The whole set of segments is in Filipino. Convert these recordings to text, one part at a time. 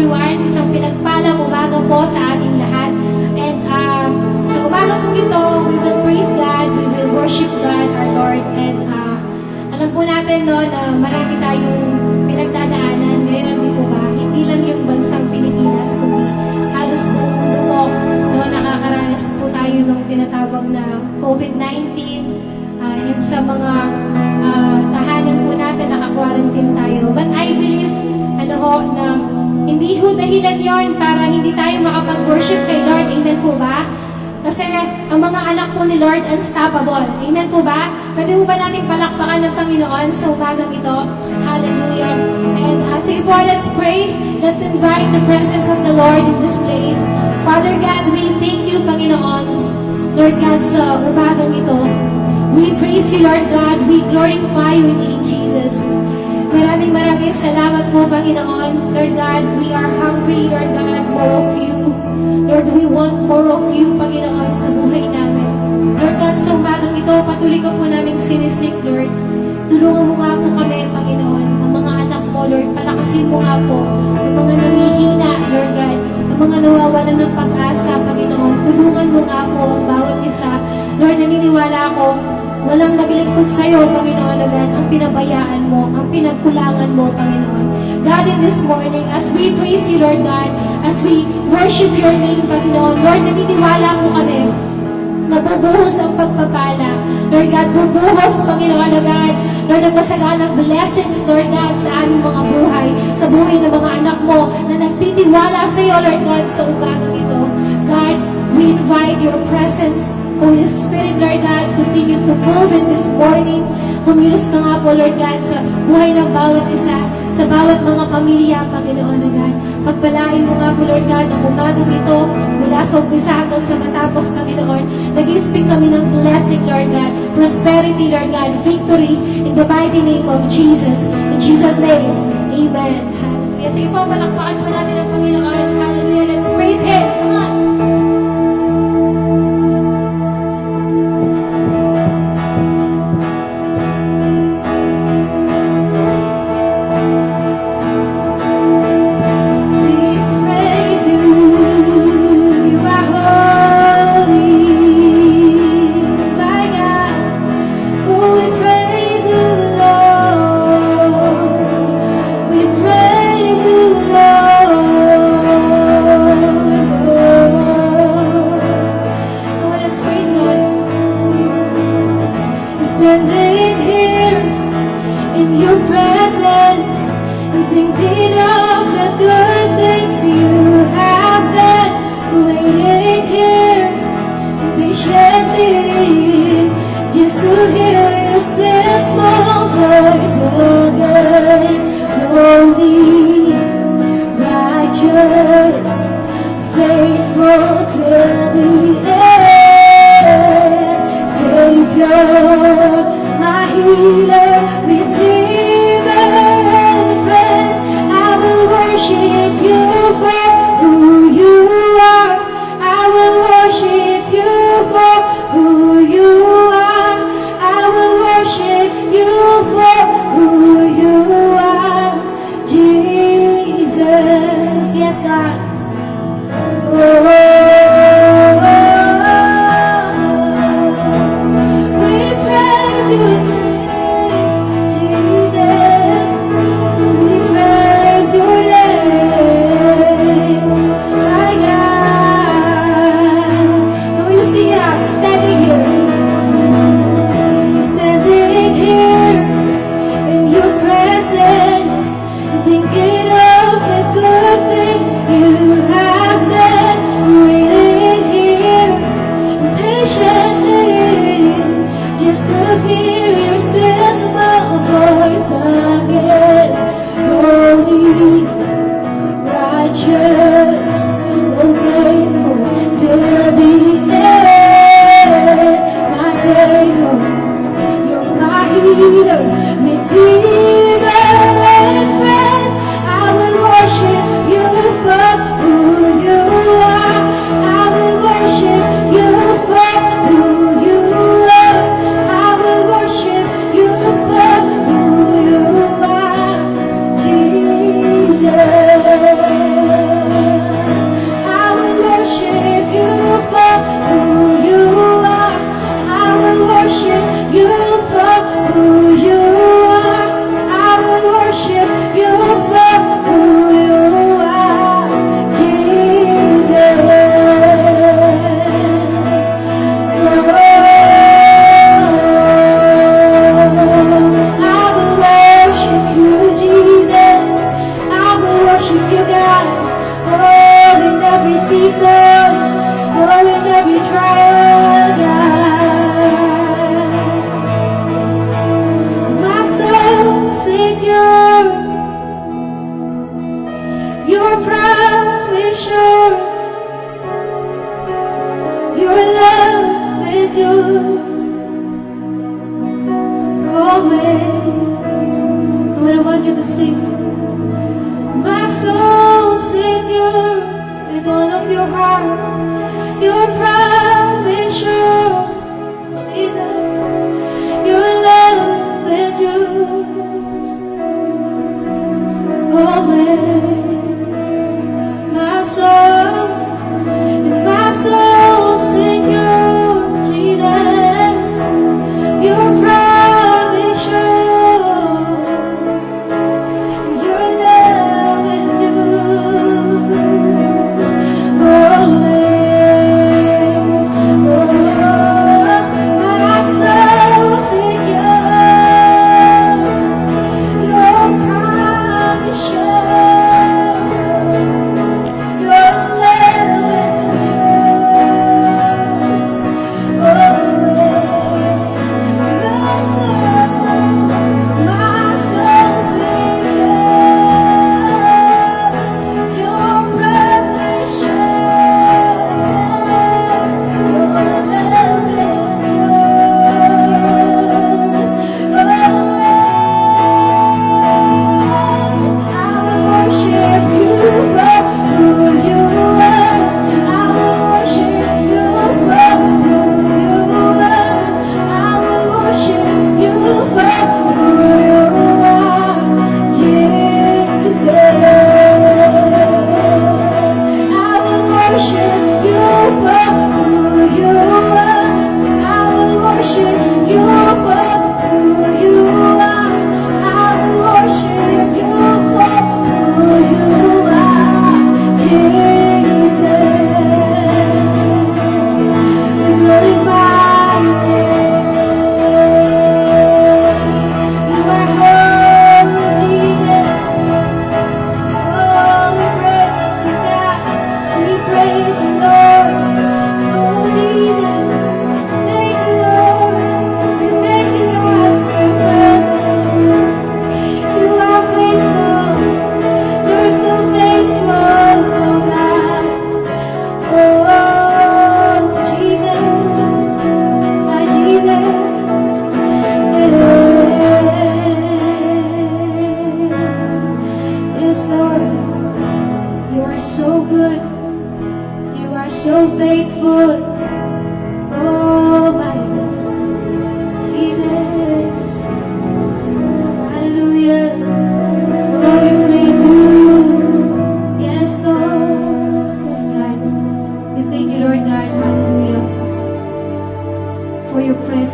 everyone. Isang pinagpalang umaga po sa ating lahat. And sa umaga po ito, we will praise God, we will worship God, our Lord. And alam po natin no, na marami tayong pinagdadaanan ngayon, di po ba? Hindi lang yung bansang Pilipinas, kundi halos buong mundo po. No, nakakaranas po tayo ng tinatawag na COVID-19. And sa mga tahanan po natin, naka-quarantine tayo. But I believe, na hindi ho dahilan yon para hindi tayo makapag-worship kay Lord. Amen po ba? Kasi ang mga anak po ni Lord, unstoppable. Amen po ba? Pwede po ba natin palakpakan ng Panginoon sa umagang ito? Hallelujah. And sige po, let's pray. Let's invite the presence of the Lord in this place. Father God, we thank you, Panginoon. Lord God, sa umagang ito, we praise you, Lord God. We glorify your name, Jesus. Maraming salamat po, Panginoon. Lord God, we are hungry, Lord God, more of you. Lord, we want more of you, Panginoon, sa buhay namin. Lord God, sa umagang ito, patuloy ka po namin sinisik, Lord. Tulungan mo nga po kami, Panginoon, ang mga anak mo, Lord. Palakasin mo nga po ang mga namihina, Lord God, ang mga nawawalan ng pag-asa, Panginoon. Tulungan mo nga po ang bawat isa. Lord, naniniwala ako, walang naglingkod sa'yo, Panginoon, agad ang pinabayaan mo, ang pinagkulangan mo, Panginoon. God, in this morning, as we praise you, Lord God, as we worship your name, Panginoon, Lord, naniniwala po kami, nabubuhos ang pagpapala. Lord God, bubuhos, Panginoon, agad, Lord, ang masaganang blessings, Lord God, sa aming mga buhay, sa buhay ng mga anak mo, na nagtitiwala sa iyo, Lord God, sa umagang ito. God, we invite your presence, Holy Spirit, Lord God, continue to move in this morning. Kumilos ka nga po, Lord God, sa buhay ng bawat isa, sa bawat mga pamilya, Panginoon, God. Pagpalain mo nga po, Lord God, ang umagang ito, mula sa umpisa hanggang sa matapos, Panginoon. Nag-speak kami ng blessing, Lord God, prosperity, Lord God, victory, in the mighty name of Jesus. In Jesus' name, amen. Hallelujah. Sige po, palakpakan po natin ang Panginoon. Hallelujah. Let's praise Him. Come on. Standing here in your presence and thinking of the good things you have done, waiting here patiently just to hear your still small voice again. Holy, righteous, faithful till the end, Savior, my healer, redeemer, and friend. I will worship you for who you are. I will worship you for who you are. I will worship you for who you are. Jesus, yes, God. Oh.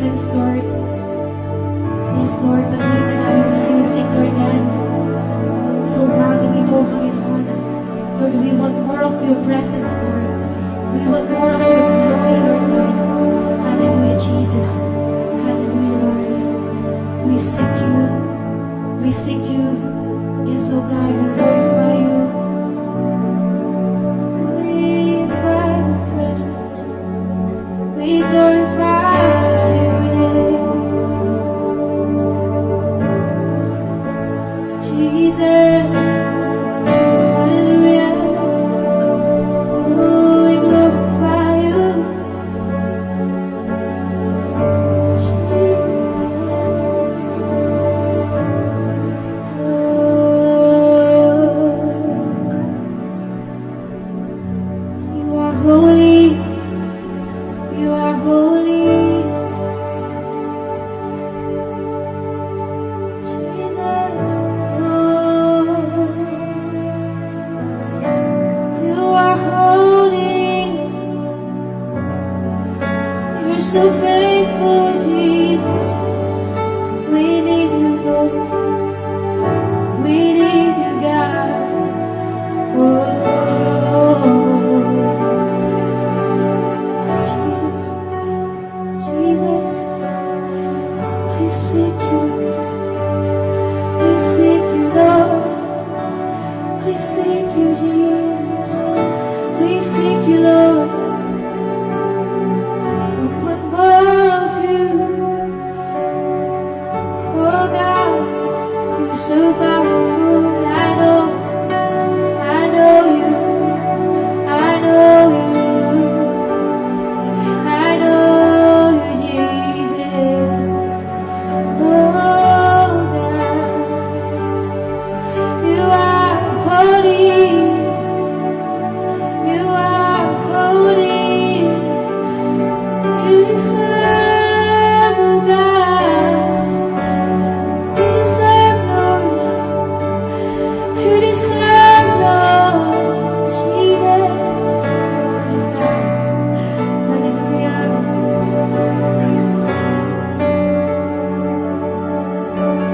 presence, Lord. Yes, Lord, patuloy ka namin sinisik, Lord God. So bagay ito, Panginoon. Lord, we want more of your presence, Lord. We want more of your glory, Lord God. Hallelujah, Jesus. Hallelujah, Lord. We seek you. We seek you. Yes, oh God, we glorify you. We invite your presence. We glorify your name. Jesus. Hallelujah. Oh, we glorify you. Jesus. You are holy, you are holy, Jesus. Oh, you are holy, you're so faithful, Jesus. We need you, Lord. We need you, God. Jesus, Jesus, we seek you, Lord, we seek you, Jesus, we seek you, Lord, we want more of you, oh God, you're so powerful, I know you, I know you. I know you, Jesus. Oh, God. You are holy. You are holy. You deserve, oh God. You deserve, Lord. You deserve, Lord. Jesus. Yes, God. Hallelujah.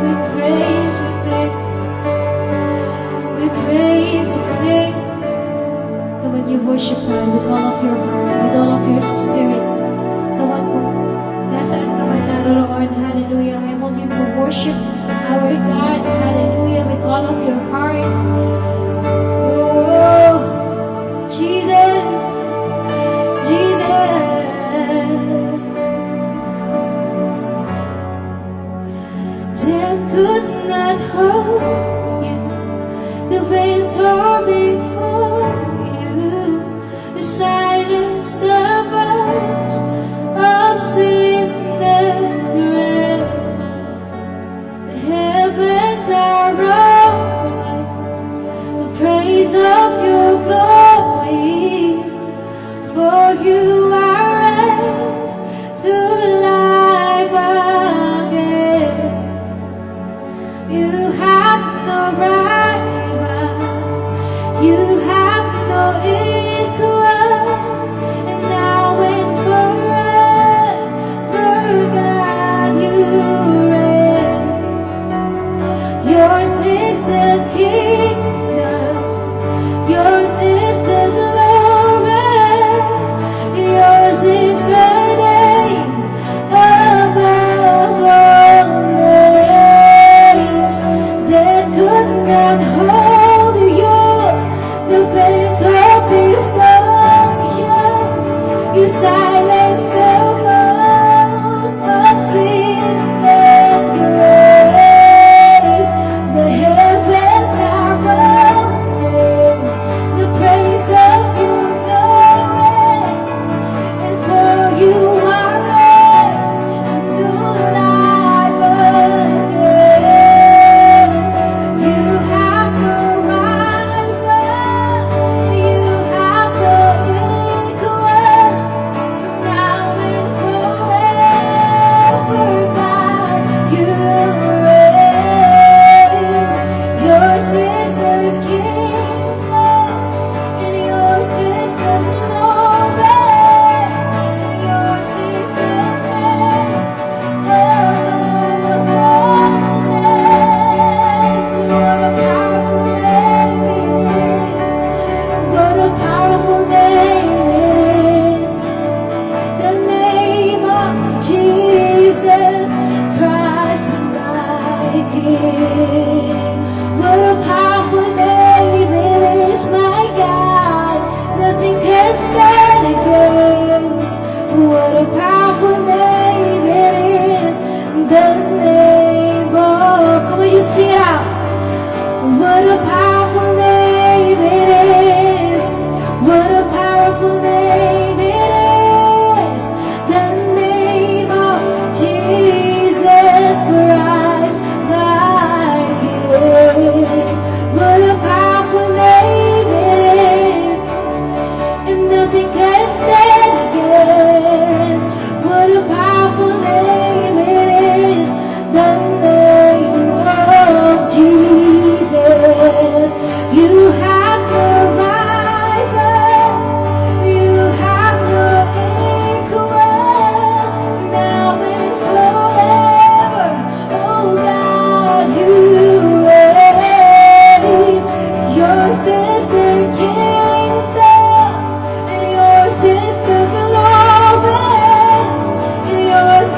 We praise your name. We praise your name. Come on, you worship God with all of your heart, with all of your spirit. Come on, kung nasaan ka man naroon, hallelujah. I want you to worship our God, hallelujah, with all of your heart. Oh, Jesus, Jesus. Death could not hold you. The veil tore before you. You silenced the voice of sin and grave. The heavens are rolling the praise of your glory. For you are raised to life again. You have no rival.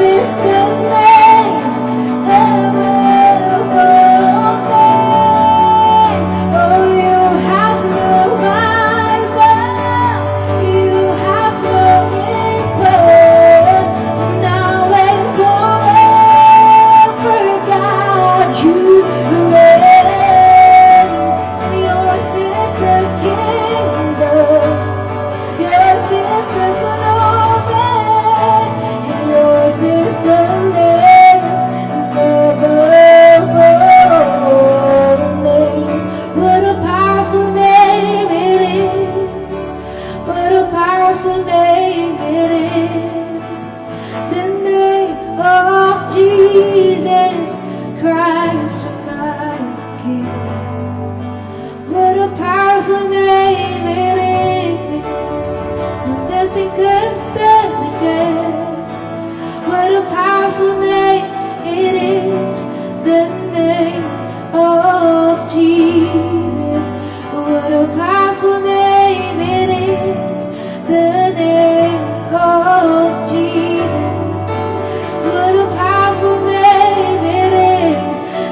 is the name above all names. Oh, you have no rival, you have no equal. Now and forever, God, you reign. Yours is the kingdom, yours is the glory, and yours is the name above all names. What a powerful name it is. What a powerful name it is. The name of Jesus Christ, my King. What a powerful name it is. And nothing can stand against. What a powerful name it is. The name of Jesus. What a powerful name it is. The name of Jesus. What a powerful name it is.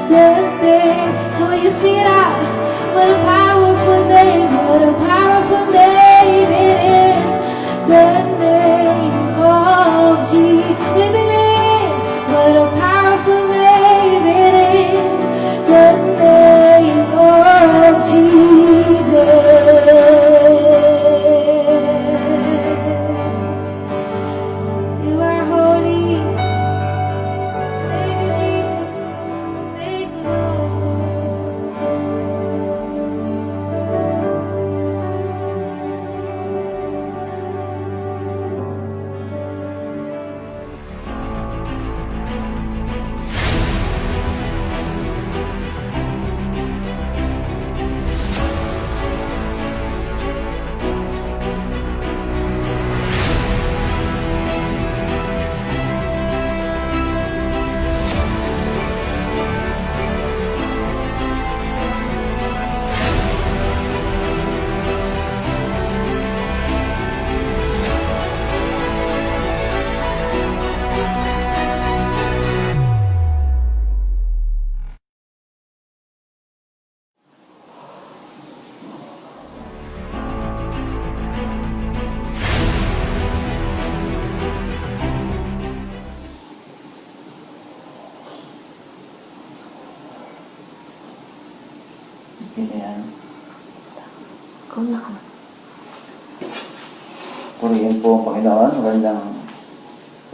The name. Come on, you sing it out. What a powerful name. What a powerful name it is. The name of Jesus. We believe. What a powerful name it is. The name of Jesus. You are holy. Thank you, Jesus. Thank you, Lord. Ganyan. Purihin po ang Panginoon. Magandang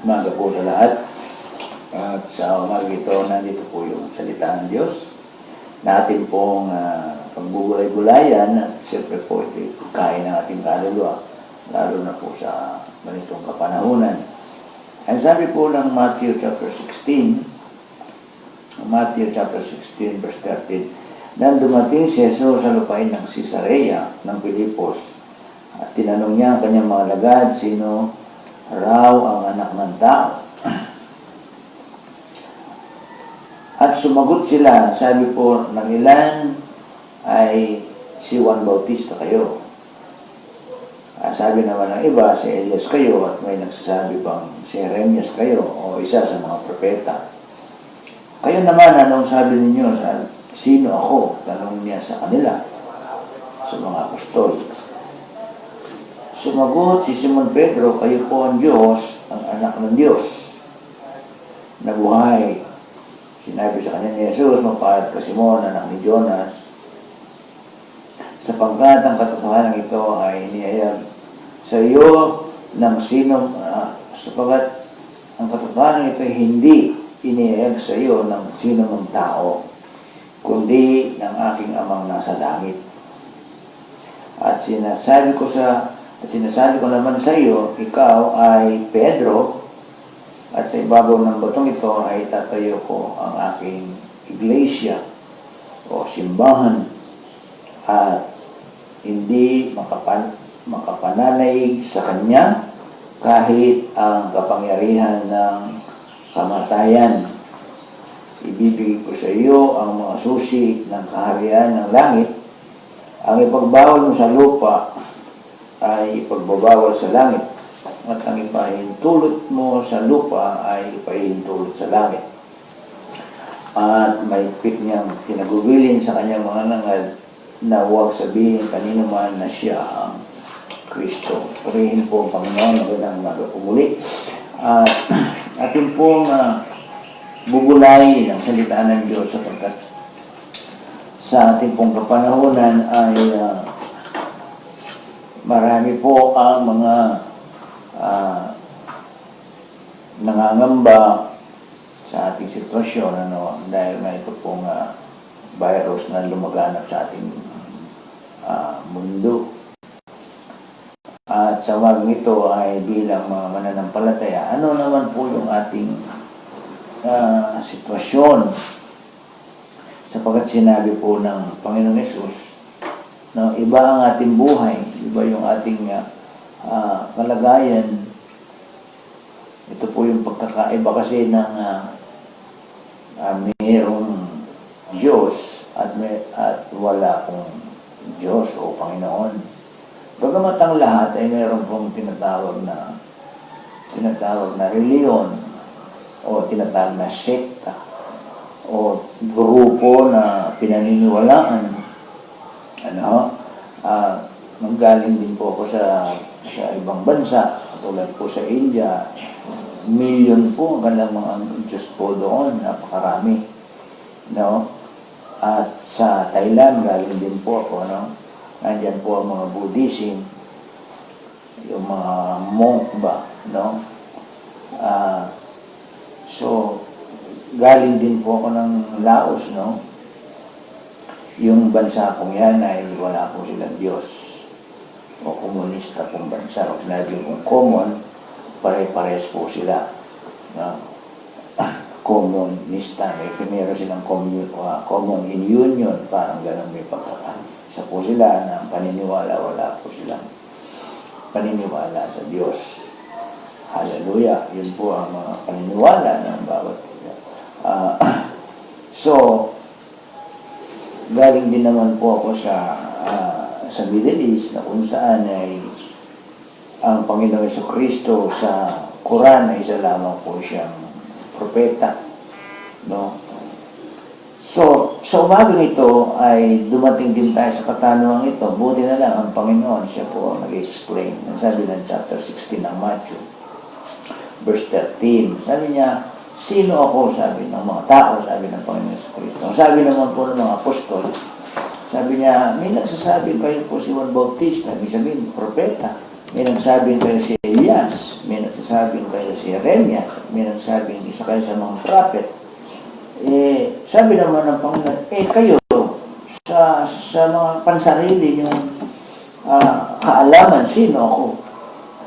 umaga po sa lahat. At sa umaga ito, nandito po yung salita ng Diyos na ating pong pagbubulay-bulayan at siyempre po ito pagkain ng ating kaluluwa, lalo na po sa ganitong kapanahunan. Ang sabi po ng Matthew chapter 16 verse 13, nang dumating si Jesus sa lupain ng Cesarea ng Pilipos at tinanong niya ang kanyang mga lagad, sino raw ang anak ng tao? At sumagot sila, sabi po ng ilan ay si Juan Bautista kayo. Sabi naman ng iba, si Elias kayo, at may nagsasabi pang si Jeremias kayo o isa sa mga propeta. Kayo naman, anong sabi ninyo sa sino ako? Tanong niya sa kanila, sa mga apostol. Sumagot si Simon Pedro, kayo po ang Diyos, ang anak ng Diyos na buhay. Sinabi sa kanya ni Jesus, mapalad ka Simon, anak ni Jonas, sapagkat ang katotohanan ito ay inihayag sa iyo ng sinong, sapagkat ang katotohanan ito ay hindi inihayag sa iyo ng sinong tao, kundi ng aking amang nasa langit. At sinasabi ko naman sa iyo, ikaw ay Pedro, at sa ibabaw ng batong ito ay tatayo ko ang aking iglesia o simbahan, at hindi makapananaig sa kanya kahit ang kapangyarihan ng kamatayan. Ibibigay ko sa iyo ang mga susi ng kaharian ng langit. Ang ipagbawal mo sa lupa ay ipagbabawal sa langit. at ang ipahintulot mo sa lupa ay ipahintulot sa langit. At mahigpit niyang pinagubilin sa kanyang mga nangad na huwag sabihin kanino man na siya ang Kristo. Purihin po ang Panginoon, magandang umaga po muli. At atin pong bubulayin ang salita ng Diyos sapagkat sa ating pong kapanahonan ay marami po ang mga nangangamba sa ating sitwasyon dahil na ito pong virus na lumaganap sa ating mundo. At sa umagang ito ay bilang mga mananampalataya, ano naman po yung ating sitwasyon? Sapagkat sinabi po ng Panginoong Yesus, no, iba ang ating buhay, iba yung ating kalagayan. Ito po yung pagkakaiba kasi ng mayroong Diyos at wala pong Diyos o Panginoon. Bagamat ang lahat ay mayroon pong tinatawag na reliyon o tinatawag na sekta o grupo na pinaniniwalaan. Nanggaling din po ako sa ibang bansa, tulad po sa India. Milyon po ang kanilang mga Diyos po doon, napakarami. No? At sa Thailand, galing din po ako. No? Nandiyan po ang mga Buddhism, yung mga monk ba. No? So, galing din po ako ng Laos. No? Yung bansa pong yan ay wala po silang Diyos o komunista pong bansa. O sinabi kong common, pare-pares po sila. Komunista. Meron silang common in union, parang ganun may pagkakaan. Isa po sila na paniniwala, wala po silang paniniwala sa Diyos. Hallelujah. Yun po ang mga paniniwala ng bawat so, galing din naman po ako sa Middle East na kung saan ay ang Panginoong Jesucristo sa Quran ay isa lamang po siyang propeta. No? So, sa umagang ito ay dumating din tayo sa katanungan ito. Buti na lang ang Panginoon, siya po ang nag-explain. Sabi ng chapter 16 ng Matthew, verse 13. Sabi niya, sino ako? Sabi ng mga tao, sabi ng Panginoon Jesucristo. Sabi naman po ng mga apostol, sabi niya, may nagsasabing kayo po si Juan Bautista, may sabihin, propeta. May nagsasabing kayo si Elias, may nagsasabing kayo si Jeremias, may nagsasabing isa kayo sa mga prophet. Sabi naman ng Panginoon, kayo, sa mga pansarili niyong kaalaman, sino ako?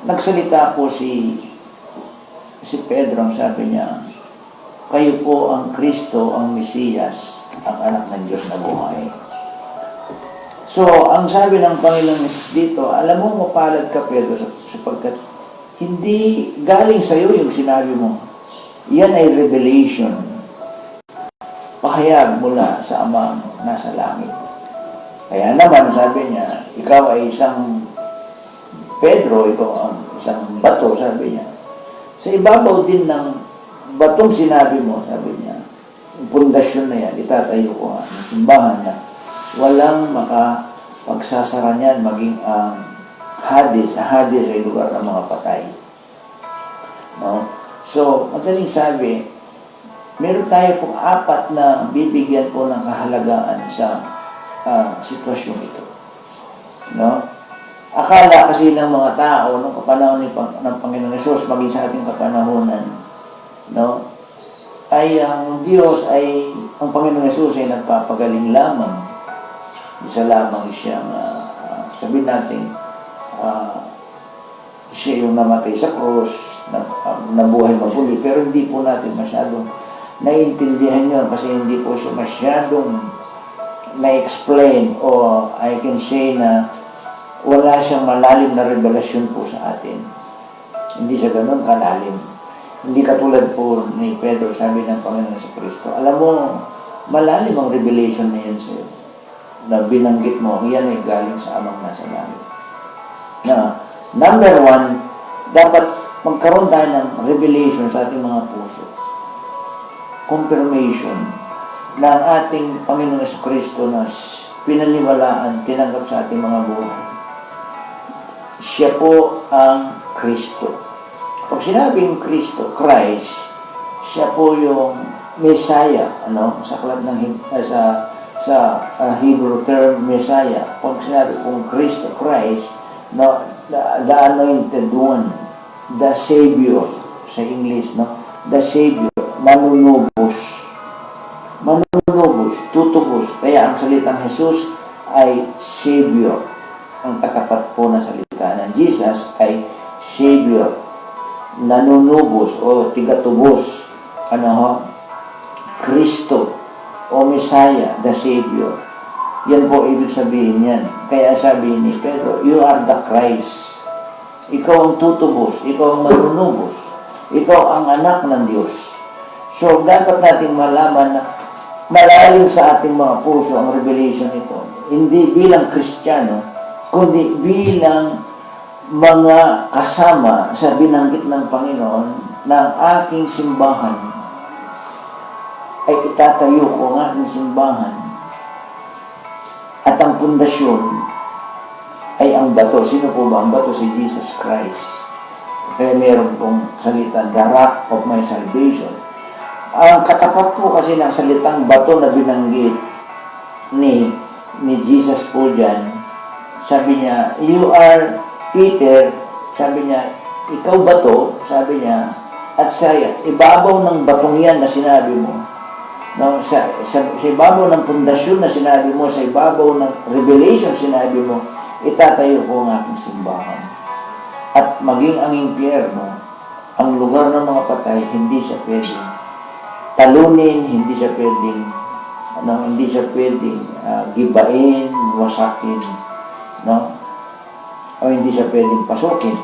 Nagsalita po si Pedro, ang sabi niya, kayo po ang Kristo, ang Mesiyas, ang anak ng Diyos na buhay. So, ang sabi ng Panginoon Yesus dito, alam mo, mapalad ka, Pedro, sapagkat hindi galing sa iyo yung sinabi mo. Yan ay revelation. Pahayag mula sa Amang nasa langit. Kaya naman, sabi niya, ikaw ay isang Pedro, ikaw ang isang bato, sabi niya. Sa ibabaw din ng batong sinabi mo, sabi niya, yung pundasyon na yan, itatayo ko nga, ng simbahan na walang makapagsasara niyan, maging ang Hades ay lugar ng mga patay. No? So, madaling sabi, meron tayo pong 4 na bibigyan po ng kahalagaan sa sitwasyon ito. No? Akala kasi ng mga tao, nung kapanahon ng Panginoon Yesus, maging sa ating kapanahonan, no? Ay ang Diyos ay, ang Panginoon Yesus ay nagpapagaling lamang. Isa lamang siyang, sabihin natin, siya yung namatay sa krus, nabuhay maguli, pero hindi po natin masyadong naiintindihan yun kasi hindi po siya masyadong na-explain o I can say na wala siyang malalim na revelasyon po sa atin. Hindi siya ganun kalalim. Hindi katulad po ni Pedro, sabi ng Panginoon sa Kristo, alam mo, malalim ang revelation na yan sa'yo. Na binanggit mo, yan ay galing sa Amang nasa langit. Na, number 1, dapat magkaroon tayo ng revelation sa ating mga puso. Confirmation ng ating Panginoon Kristo na pinaniwalaan, tinanggap sa ating mga buhay. Siya po ang Kristo. Pag sinabing Kristo, Christ, siya po yung Messiah, sa aklat ng Hebrew term Messiah. Pag sinabi kong Kristo, Christ, the anointed one, the Savior sa English, the Savior, manunubos, tutubos. Kaya ang salitang Jesus ay Savior, ang katapat po na salita ng Jesus ay Savior, nanunubos o tigatubos, Kristo o Messiah, the Savior. Yan po ibig sabihin yan. Kaya sabi ni Pedro, you are the Christ. Ikaw ang tutubos, ikaw ang manunubos, ikaw ang anak ng Diyos. So, dapat natin malaman na malalim sa ating mga puso ang revelation nito. Hindi bilang Kristiyano, kundi bilang mga kasama sa binanggit ng Panginoon ng aking simbahan ay itatayo ko ang aking simbahan at ang pundasyon ay ang bato. Sino po ba ang bato? Si Jesus Christ. Kaya meron pong salita, the rock of my salvation. Ang katapat po kasi ng salitang bato na binanggit ni Jesus po dyan, sabi niya, you are Peter, sabi niya, ikaw bato, sabi niya, at sa ibabaw ng batong yan na sinabi mo, sa ibabaw ng pundasyon na sinabi mo, sa ibabaw ng revelation sinabi mo, itatayo ko ang aking simbahan. At maging ang impyerno, ang lugar ng mga patay, hindi siya pwedeng talunin, hindi siya pwedeng gibain, wasakin, o hindi siya pwedeng pasukin,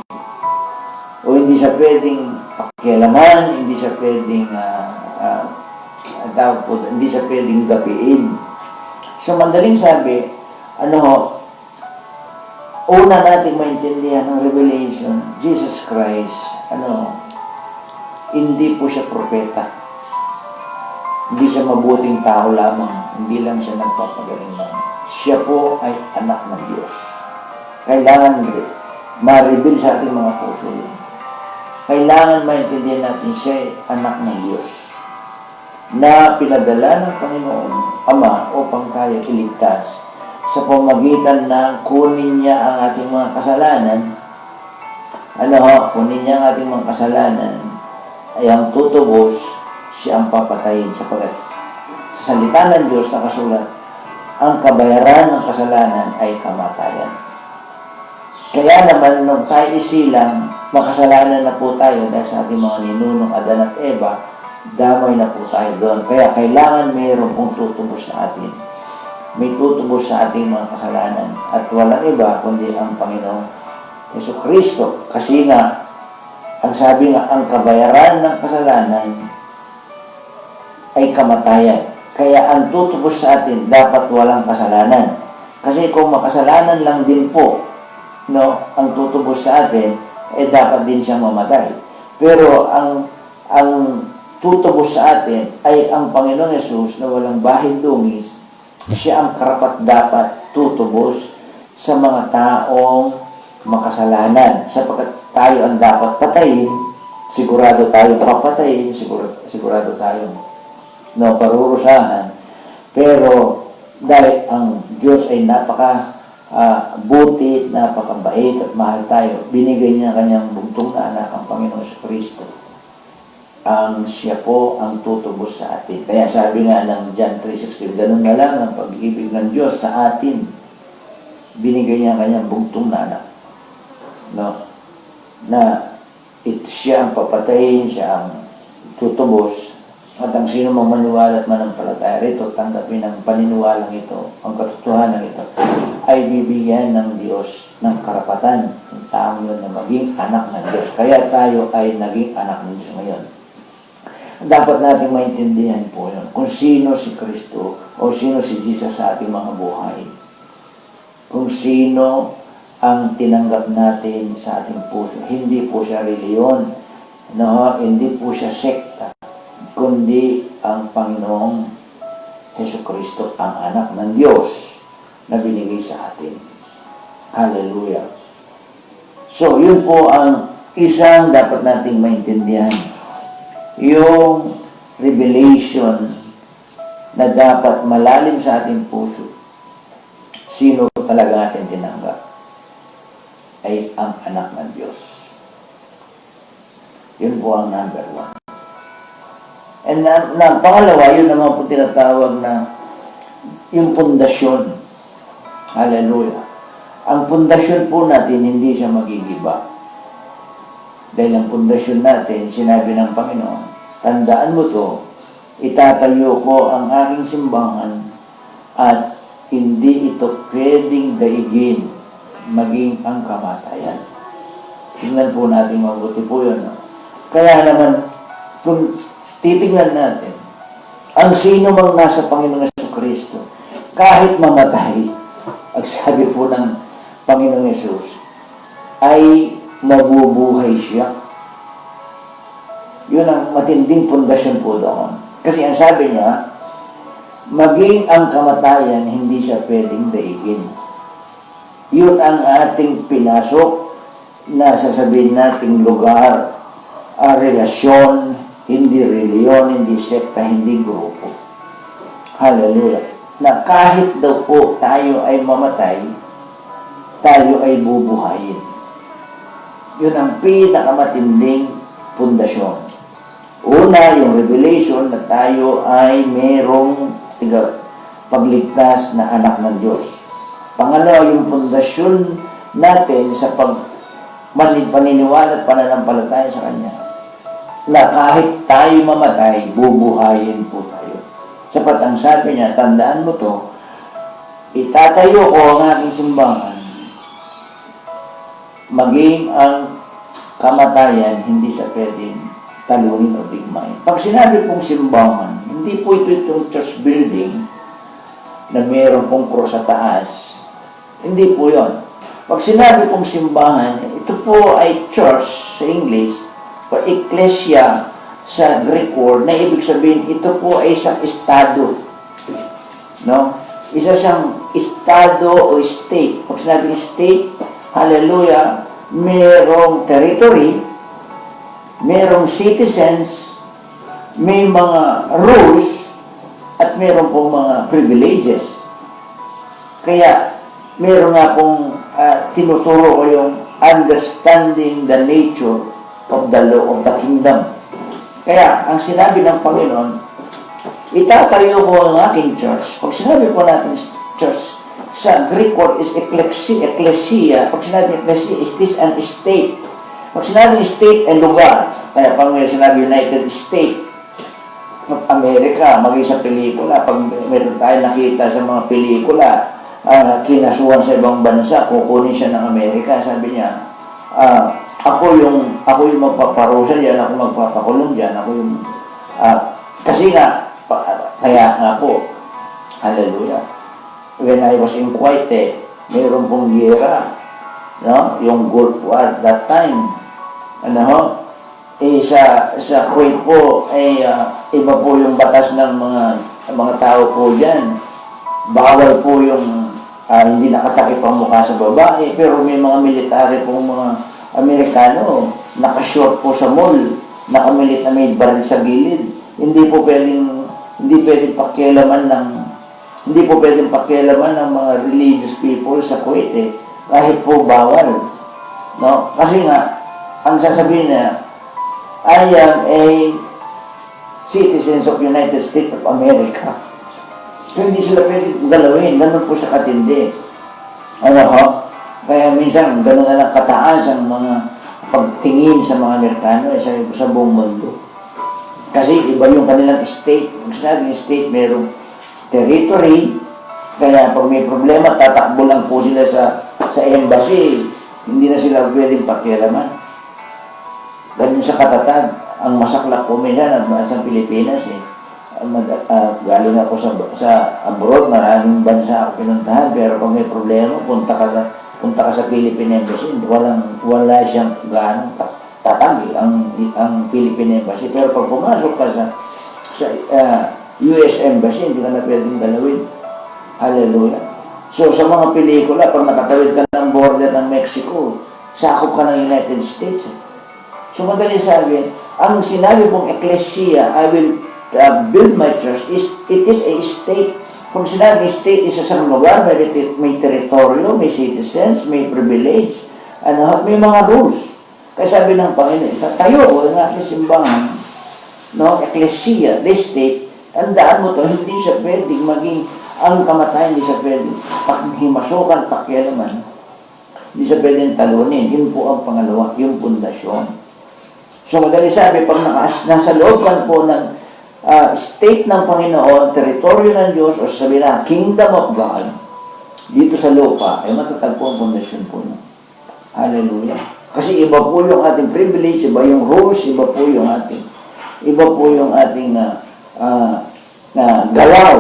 o hindi siya pwedeng pakialaman, hindi siya pwedeng hindi siya pwedeng gapiin. So, madaling sabi, una natin maintindihan ng revelation, Jesus Christ, hindi po siya propeta. Hindi siya mabuting tao lamang. Hindi lang siya nagpapagaling lang. Siya po ay anak ng Diyos. Kailangan ma-reveal sa ating mga puso yun. Kailangan maintindihan natin siya ay anak ng Diyos na pinadala ng Panginoon Ama upang tayo iligtas sa pamagitan ng kunin niya ang ating mga kasalanan. Kunin niya ang ating mga kasalanan ay ang tutubos, siya ang papatayin sapagkat sa salita ng Diyos nakasulat, ang kabayaran ng kasalanan ay kamatayan. Kaya naman nung tayo isilang, makasalanan na po tayo dahil sa ating mga ninunong Adan at Eva, damay na po tayo doon. Kaya kailangan mayroon pong tutubos sa atin. May tutubos sa ating mga kasalanan. At walang iba kundi ang Panginoong Jesucristo. Kasi nga, ang sabi nga, ang kabayaran ng kasalanan ay kamatayan. Kaya ang tutubos sa atin, dapat walang kasalanan. Kasi kung makasalanan lang din po, ang tutubos sa atin, dapat din siyang mamatay. Pero ang tutubos sa atin ay ang Panginoon Yesus na walang bahid dungis. Siya ang karapat dapat tutubos sa mga taong makasalanan. Sapagkat tayo ang dapat patayin, sigurado tayo papatayin, sigurado tayo parurusahan. Pero dahil ang Diyos ay buti, napakabait at mahal tayo, binigay niya kanyang bugtong na anak, ang Panginoon Kristo. Siya po ang tutubos sa atin. Kaya sabi nga ng John 3:16, ganun na lang ang pag-ibig ng Diyos sa atin. Binigay niya kanyang bugtong na anak. Siya ang papatayin, siya ang tutubos. At ang sino mang maniwala at manampalataya rito, tanggapin ang paniniwalang ito, ang katotohanan ito, ay bibigyan ng Diyos ng karapatan ng taong yun na maging anak ng Diyos. Kaya tayo ay naging anak ng Diyos ngayon. Dapat natin maintindihan po yun, kung sino si Kristo o sino si Jesus sa ating mga buhay. Kung sino ang tinanggap natin sa ating puso. Hindi po siya reliyon, no? Hindi po siya sekta, kundi ang Panginoong Hesukristo, ang anak ng Diyos na binigay sa atin. Hallelujah. So, yun po ang isang dapat nating maintindihan. Yung revelation na dapat malalim sa ating puso. Sino talaga natin tinanggap? Ay ang anak ng Diyos. Yun po ang number one. And pangalawa, yun naman po tinatawag na yung pundasyon. Hallelujah. Ang pundasyon po natin, hindi siya magigiba. Dahil ang pundasyon natin, sinabi ng Panginoon, tandaan mo to, itatayo ko ang aking simbahan at hindi ito pwedeng daigin maging ang kamatayan. Tingnan po natin mabuti po yun. No? Kaya naman, kung titingnan natin, ang sino mang nasa Panginoong Jesucristo, kahit mamatay, ang sabi po ng Panginoong Yesus, ay mabubuhay siya. Yun ang matinding pundasyon po doon. Kasi ang sabi niya, maging ang kamatayan, hindi siya pwedeng daigin. Yun ang ating pinasok na sasabihin nating lugar, relasyon, hindi reliyon, hindi sekta, hindi grupo. Hallelujah. Na kahit daw po tayo ay mamatay, tayo ay bubuhayin. Yun ang pinakamatinding pundasyon. Una, yung revelation na tayo ay merong pagligtas na anak ng Diyos. Pangalawa, yung pundasyon natin sa paniniwala at pananampalataya sa Kanya, na kahit tayo mamatay, bubuhayin po tayo. Sapat ang sabi niya, tandaan mo to, itatayo ko ang aking simbahan, maging ang kamatayan, hindi siya pwedeng talunin o digmain. Pag sinabi pong simbahan, hindi po ito itong church building na mayroon pong cross sa taas. Hindi po yon. Pag sinabi pong simbahan, ito po ay church sa English, o ecclesia sa Greek word, na ibig sabihin, ito po ay isang estado. No? Isa siyang estado o state. Pag sinabing state, hallelujah, mayroong territory, mayroong citizens, may mga rules, at mayroong pong mga privileges. Kaya, mayroon nga pong tinuturo ko yung understanding the nature of the law of the kingdom. Kaya, ang sinabi ng Panginoon, itatayo ko ang aking church. Pag sinabi po natin church, sa Greek word is ecclesia. Pag sinabi ecclesia, is this an state? Pag sinabi state, ay lugar. Kaya pag sinabi United States of America, maging sa pelikula, pag meron tayo nakita sa mga pelikula, kinasuhan sa ibang bansa, kukunin siya ng Amerika, sabi niya, ako yung magpaparusa diyan, ako magpapakulong diyan, ako yung kasi nga kaya nga po, hallelujah, when I was in Kuwait, mayroon pong giyera, no? Yung Gulf War that time, sa Kuwait po ay iba po yung batas ng mga tao po diyan. Bawal po yung hindi nakatakip ang mukha sa babae, pero may mga military pong mga Amerikano, nakashort po sa mall, nakamilit na may baril sa gilid. Hindi po pwedeng pakialaman ng mga religious people sa Kuwait, kahit po bawal. No? Kasi nga, ang sasabihin niya, I am a citizens of United States of America. So, hindi sila pwedeng galawin. Ganun po sa katindi. Kaya minsan, ganun na lang kataas ang mga pagtingin sa mga Amerikano sa buong mundo. Kasi iba yung kanilang state. Kung sinabing state, mayroong territory. Kaya pag may problema, tatakbo lang po sila sa embassy. Hindi na sila pwedeng pakialaman. Ganun sa katatag. Ang masaklap po minsan sa Pilipinas galing ako sa abroad, maraming bansa ako pinuntahan, pero pag may problema, punta ka punta ka sa Philippine Embassy, wala siyang gaano tatagi ang Philippine Embassy. Pero pag pumasok ka sa US Embassy, hindi ka na pwedeng galawin. Hallelujah. So, sa mga pelikula, pag nakatawid ka ng border ng Mexico, sakop ka ng United States. So, madali sabi, ang sinabi mong ecclesia, I will build my church, it is a state. Kung sinabi state, isa sa lugar, may teritoryo, may citizens, may privilege, may mga rules. Kaya sabi ng Panginoon, tayo ko ang aking simbahan, no, ecclesia, the state, tandaan mo to, hindi siya pwedeng maging ang kamatayan, hindi siya pwedeng paghimasukan, pakialaman, hindi siya pwedeng talunin. Yun po ang pangalawa, yung pundasyon. So, madali sabi, pag nasa loob ka po ng state ng Panginoon, teritoryo ng Diyos, o sabi na, kingdom of God, dito sa lupa, ay matatagpo ang pundasyon po niya. Hallelujah. Kasi iba po yung ating privilege, iba yung rules, iba po yung ating galaw,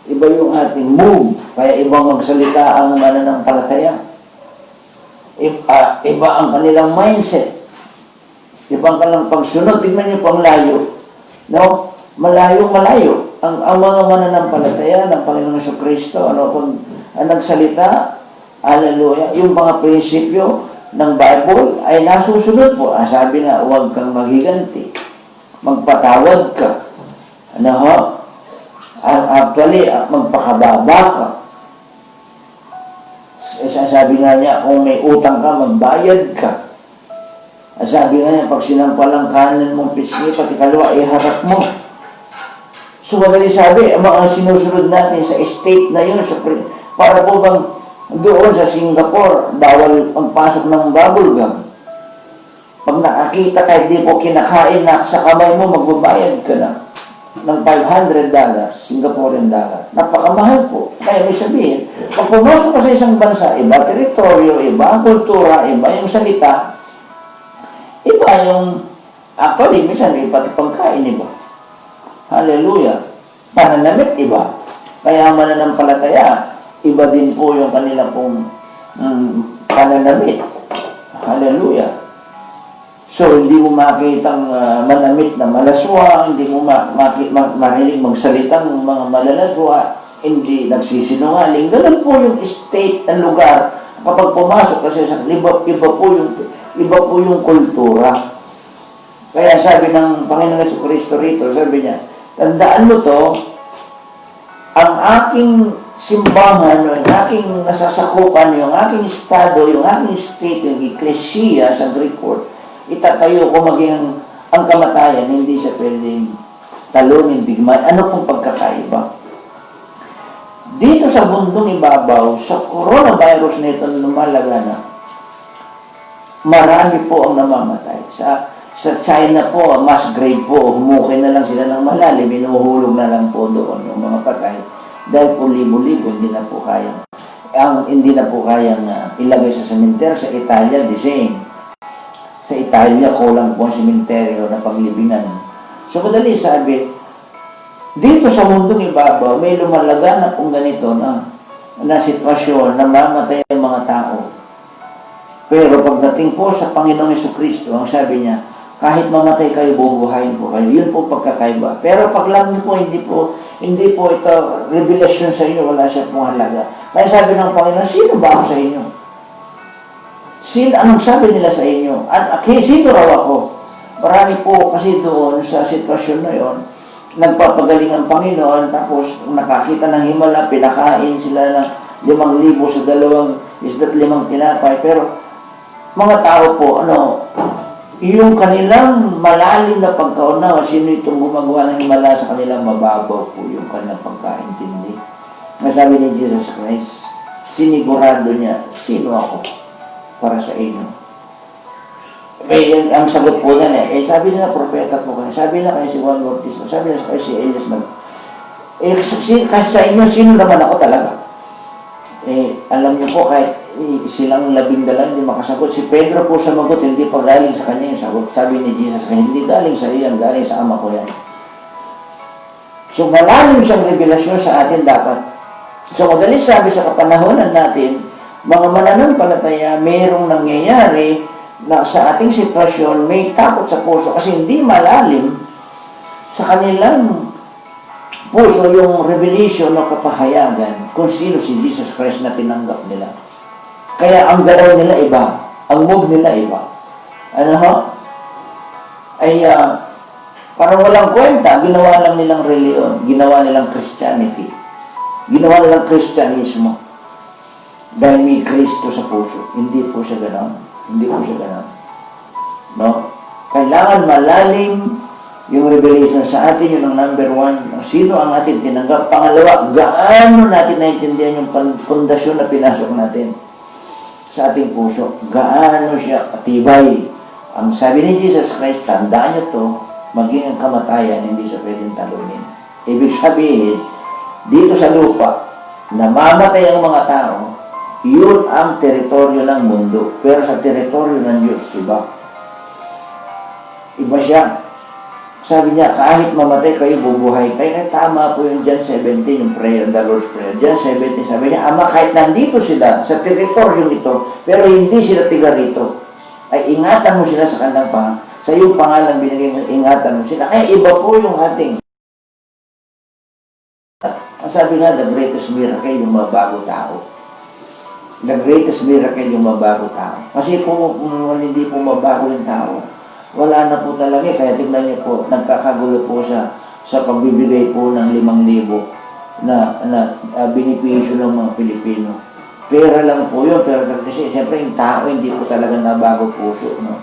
iba yung ating move, kaya ibang magsalita ang mananampalataya. Iba ang kanilang mindset. Ibang kanilang pagsunod. Tingnan niyo pang layo. No? Malayo. Ang mga mananampalataya ng Panginoong Jesucristo, kung nagsalita, hallelujah, yung mga prinsipyo ng Bible ay nasusunod po. Sabi na, huwag kang maghiganti. Magpatawad ka. Actually, magpakababa ka. Sabi nga niya, kung may utang ka, magbayad ka. Sabi nga niya, pag sinampalang kanan mong pisngi, pati kaliwa, iharap mo. So, madali sabi, ang mga sinusunod natin sa state na yun, para po bang doon sa Singapore, bawal pagpasok ng bubble gum. Pag nakakita kahit di po kinakain na sa kamay mo, magbabayad ka na ng $500, Singaporean dollar. Napakamahal po. Kaya may sabihin, pag pumasok ka sa isang bansa, iba teritoryo, iba ang kultura, iba yung salita, iba yung, actually, minsan, pati pagkain, iba. Hallelujah. Pananamit, iba. Kaya mananampalataya, iba din po yung kanila pong pananamit. Hallelujah. So, hindi mo makitang manamit na malaswa, hindi mo marinig magsalitang mga malalaswa, hindi nagsisinungaling. Ganun po yung state ng lugar. Kapag pumasok kasi sa iba po yung kultura. Kaya sabi ng Panginoong Jesucristo rito, sabi niya, tandaan mo to, ang aking simbahan, yung aking nasasakupan, yung aking estado, yung aking state, yung ecclesia sa Greek word, itatayo ko maging ang kamatayan, hindi siya pwedeng talunin, digmaan. Ano pong pagkakaiba? Dito sa mundong ibabaw, sa coronavirus na ito na lumalagana, marami po ang namamatay. Sa China po, mass grave po, humukay na lang sila ng malalim, inuhulog na lang po doon yung mga patay. Dahil po libo-libo, hindi na po kayang ilagay sa sementer. Sa Italia, the same. Sa Italia, kulang po ang sementeryo na paglibingan. So, madali sabi, dito sa mundong ibabaw, may lumalaga na pong ganito na sitwasyon na mamatay ang mga tao. Pero pagdating po sa Panginoong Jesucristo, ang sabi niya, kahit mamatay kayo, bubuhayin po kayo. Yun po pagkakaiba. Pero pag lang niyo po, hindi po ito revelasyon sa inyo, wala siya pong halaga. Kaya sabi ng Panginoon, sino ba ako sa inyo? Anong sabi nila sa inyo? Sino raw ako? Marami po kasi doon sa sitwasyon na yon, nagpapagaling ang Panginoon, tapos nakakita ng himala, pinakain sila ng 5,000 sa 2 isda't 5 tinapay. Pero mga tao po, yung kanilang malalim na pagkaunawa, sino itong gumagawa ng himala sa kanilang mababaw po yung kanilang pagkaintindi. Masabi ni Jesus Christ, sinigurado niya, sino ako para sa inyo? Ang sagot po na sabi nila, propeta po kayo. Sabi nila kay si Juan Bautista, sabi nila kay si Elias, kasi sa inyo, sino naman ako talaga? Alam niyo po, kahit silang 12 hindi makasagot. Si Pedro po sumagot, hindi pa galing sa kanya yung sagot. Sabi ni Jesus, hindi galing sa iyan, galing sa Ama ko yan. So, malalim siyang revelasyon sa atin dapat. So, madali sabi sa kapanahonan natin, Mga mananampalataya, mayroong nangyayari na sa ating sitwasyon may takot sa puso kasi hindi malalim sa kanilang puso yung revelation o kapahayagan kung sino si Jesus Christ na tinanggap nila. Kaya ang galaw nila iba, ang move nila iba. Ano ho? Ay parang walang kwenta, ginawa lang nilang reliyon, ginawa nilang Christianity, ginawa nilang Kristyanismo. Dahil may Kristo sa puso. Hindi po siya gano'n. Hindi po siya gano'n. No? Kailangan malalim yung revelation sa atin, yun ang number one. Sino ang ating tinanggap? Pangalawa, gaano natin naintindihan yung pundasyon na pinasok natin sa ating puso? Gaano siya katibay? Ang sabi ni Jesus Christ, tandaan niyo to, maging ang kamatayan, hindi siya pwedeng talunin. Ibig sabihin, dito sa lupa, namamatay ang mga tao, yun ang teritoryo ng mundo. Pero sa teritoryo ng Diyos, iba. Iba siya. Sabi niya, kahit mamatay kayo, bubuhay kayo. Kaya tama po yung John 17, yung prayer, the Lord's Prayer. John 17, sabi niya, Ama, kahit nandito sila, sa teritoryo ito, pero hindi sila tiga rito, ay ingatan mo sila sa kanilang pangalan. Sa iyong pangalan binigay mo, ingatan mo sila. Kaya iba po yung ating. Ang sabi nga, the greatest miracle, yung mabago tao. The greatest miracle yung mabago tao. Kasi kung hindi po mabago yung tao, wala na po talaga. Kaya tignan niyo po, nagkakagulo po sa pagbibigay po ng 5,000 na benepisyo ng mga Pilipino. Pera lang po yun, pero kasi siyempre yung tao hindi po talaga nabago puso. No?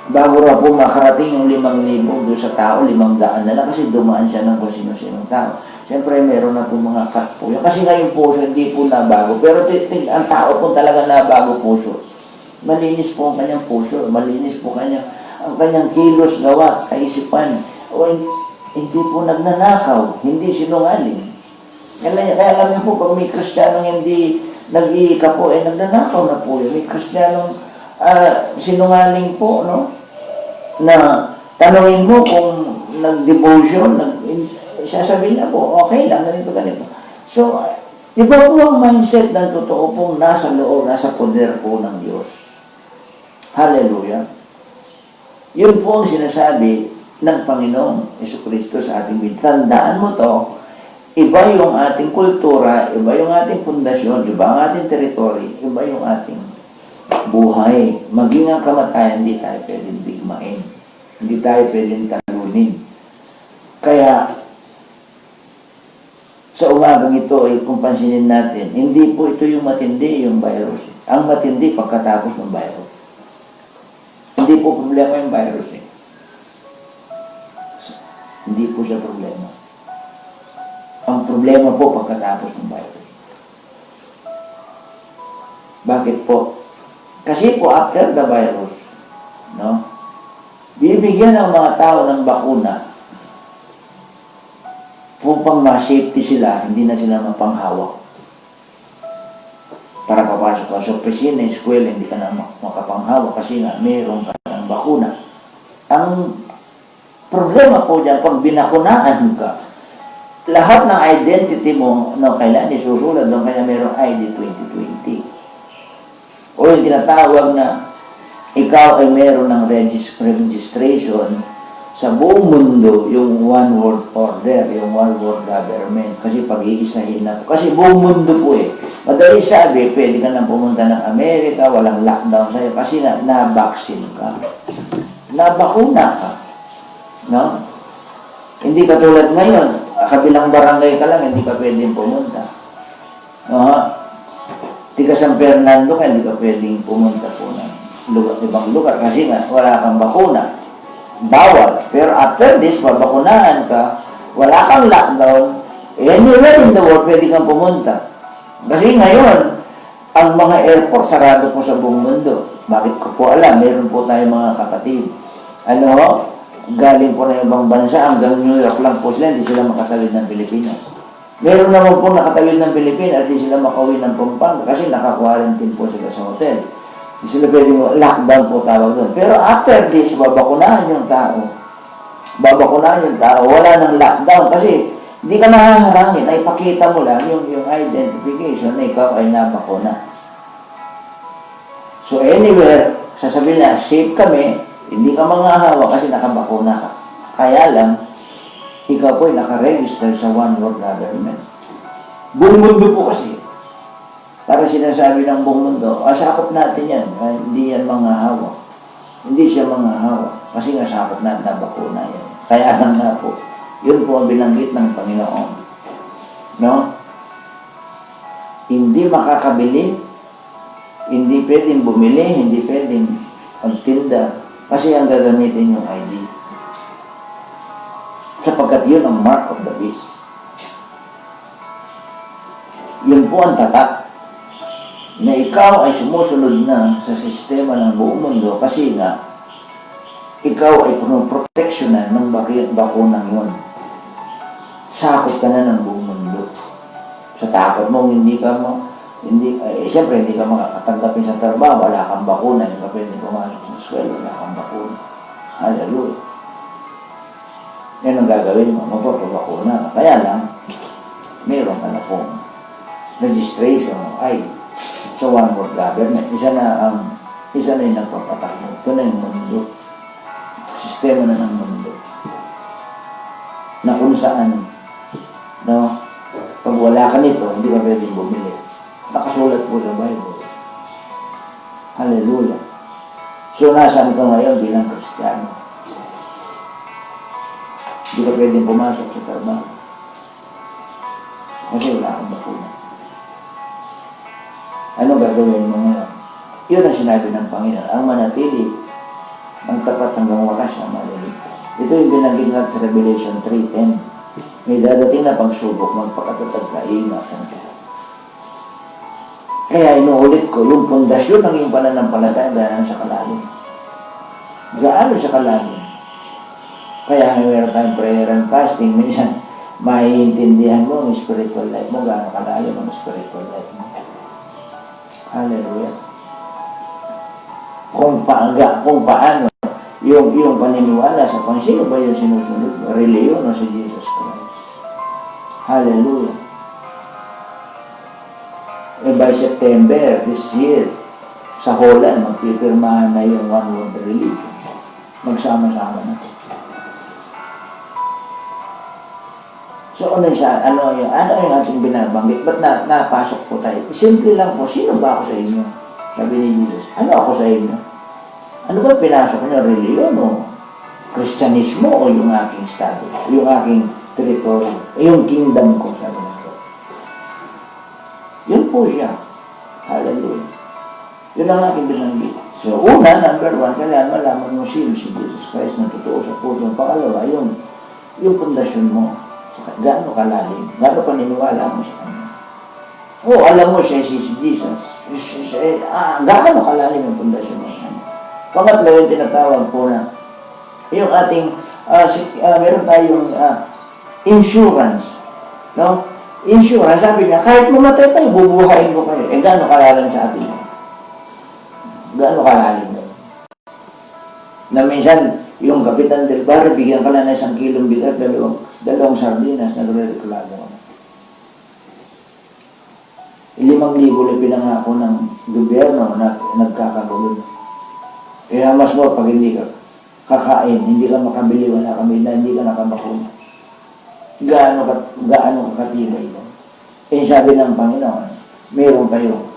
Bago ra po makarating yung 5,000 doon sa tao, 500 na lang kasi dumaan siya ng kung sino-sinong tao. Siyempre, meron na po mga cut po yun. Kasi ngayon puso, hindi po nabago. Pero ang tao po talaga nabago puso. Malinis po ang kanyang puso. Malinis po ang kanyang kilos, gawa, kaisipan. O hindi po nagnanakaw. Hindi sinungaling. Kaya alam niyo po, pag may Kristiyanong hindi nag-iika po, nagnanakaw na po yun. May Kristiyanong sinungaling po, no? Na tanungin mo kung nag-devotion, sasabihin na po, okay lang, ganito. So, iba po ang mindset ng totoo pong nasa loob, nasa poder po ng Diyos. Hallelujah. Yun po ang sinasabi ng Panginoong Jesucristo sa ating bid. Tandaan mo to, iba yung ating kultura, iba yung ating pundasyon, iba ang ating teritoryo, iba yung ating buhay. Maging ang kamatayan, hindi tayo pwedeng digmain. Hindi tayo pwedeng talunin. Kaya, sa umagang ito ay kung pansinin natin, hindi po ito yung matindi, yung virus. Ang matindi pagkatapos ng virus. Hindi po problema yung virus. Hindi po siya problema. Ang problema po pagkatapos ng virus. Bakit po? Kasi po after the virus, no? Bibigyan ng mga tao ng bakuna upang ma-safety sila, hindi na sila mapanghawak. Para papasok ka sa opisina, eskwela, hindi ka na makapanghawak kasi nga mayroon ka ng bakuna. Ang problema po dyan, pag binakunaan ka, lahat ng identity mo, no, kailan isusulat doon, kaya mayroong ID 2020. O yung tinatawag na ikaw ay mayroon ng registration sa buong mundo, yung one world order, yung one world government. Kasi pag-iisahin na po. Kasi buong mundo po Madali sabi, pwede ka nang pumunta ng Amerika, walang lockdown sa'yo, kasi na-vaccine ka. Nabakuna ka. No? Hindi katulad ngayon, kabilang barangay ka lang, hindi ka pwedeng pumunta. Tiga San Fernando ka, hindi ka pwedeng pumunta po ng ibang lugar kasi nga wala kang bakuna. Bawal. Pero after this, babakunaan ka, wala kang lockdown, anywhere in the world, pwede kang pumunta. Kasi ngayon, ang mga airport sarado po sa buong mundo. Bakit ko po alam? Meron po tayong mga kapatid. Galing po na ibang bansa, hanggang New York lang po sila, hindi sila makatawid ng Pilipinas. Meron naman po nakatawid ng Pilipinas, hindi sila makauwi ng Pampanga kasi naka-quarantine po sila sa hotel. Hindi sila pwedeng lockdown po tawag doon. Pero after this, babakunahan yung tao. Wala nang lockdown kasi hindi ka nahaharangin. Ay pakita mo lang yung identification na ikaw ay nabakuna. So anywhere, sasabihin na, safe kami, hindi ka manghahawa kasi nakabakuna ka. Kaya lang, ikaw po ay nakaregister sa One World Government. Buong mundo po kasi. Para sinasabi ng buong mundo, sakop natin yan, hindi yan manghahawa. Hindi siya manghahawa kasi nga sakop natin na bakuna yan. Kaya lang nga po, yun po ang binanggit ng Panginoon. No? Hindi makakabili, hindi pwedeng bumili, hindi pwedeng magtinda, kasi ang gagamitin yung ID. Sapagkat yun ang mark of the beast. Yun po ang tatak na ikaw ay sumusunod na sa sistema ng buong mundo kasi nga ikaw ay proteksyonan ng bakunang yun. Sakop ka na ng buong mundo. Sa takot mo, siyempre hindi ka makakatanggapin sa trabaho, wala kang bakuna, hindi ka pwede pumasok sa eskwela, wala kang bakuna. Hallelujah. Yan ang gagawin mo, magpapabakuna ka. Kaya lang, mayroon ka na pong registration ay sa One World Government. Isa na yung nagpapatakbo. Ito na yung mundo. Sistema na ng mundo. Na kung saan, no, pag wala ka nito, hindi ka pwedeng bumili. Nakasulat po sa Bible. Hallelujah. So, nasaan ka ngayon bilang Kristiyano? Hindi ka pwedeng pumasok sa trabaho. Kasi wala kang bakuna. Ano gagawin mo ngayon? Yun ang sinabi ng Panginoon. Ang manatili, ang tapat hanggang wakas na maliligtas. Ito yung binanggit natin sa Revelation 3:10. May dadating na pagsubok, magpakatatag ka, ingatan ka. Kaya inuulit ko, yung pundasyon ng iyong pananampalataya gaano sa kalalim. Gaano sa kalalim. Kaya meron tayong prayer and fasting, minsan maiintindihan mo ang spiritual life mo, gaano kalalim ang spiritual life mo. Hallelujah. Kung paano yung paniniwala sa sino ba yung sinusunod mo? Reliyon o si Jesus Christ? Hallelujah. By September this year, sa Holland, magpipirmahan na yung One World Religion. Magsama-sama na ito. So ano yung ating binabanggit? Ba't napasok po tayo? Simple lang po, sino ba ako sa inyo? Sabi ni Jesus, ano ako sa inyo? Ano ba pinasok niyo? Reliyon o Kristyanismo o yung aking status? Yung aking territory? Yung kingdom ko, sabi na ito. Yun po siya. Hallelujah. Yun ang aking binanggit. So una, number one, kailangan malaman mo sino si Jesus Christ na totoo sa puso. Pangalawa, yung pundasyon mo. Gaano kalalim? Gaano paniniwala mo sa kanya? Alam mo siya si Jesus. Gaano kalalim yung pundasyon mo sa kanya? Pangatlo yung tinatawag po na yung ating meron tayong insurance. No? Insurance, sabi niya, kahit mamatay tayo, bubuhayin ko kayo. Gaano kalalim sa atin? Gaano kalalim doon? Na minsan, yung Kapitan Del Barrio, bigyan ka na ng 1 kilong bigat, dalawang sardinas, nagre-reklamo ka. 5,000 na pinangako ng gobyerno na nagkakagulo. Kaya mas mo pag hindi ka kakain, hindi ka makabili, wala kami na, hindi ka nakabakuna. Gaano katibay mo? Sabi ng Panginoon, meron kayong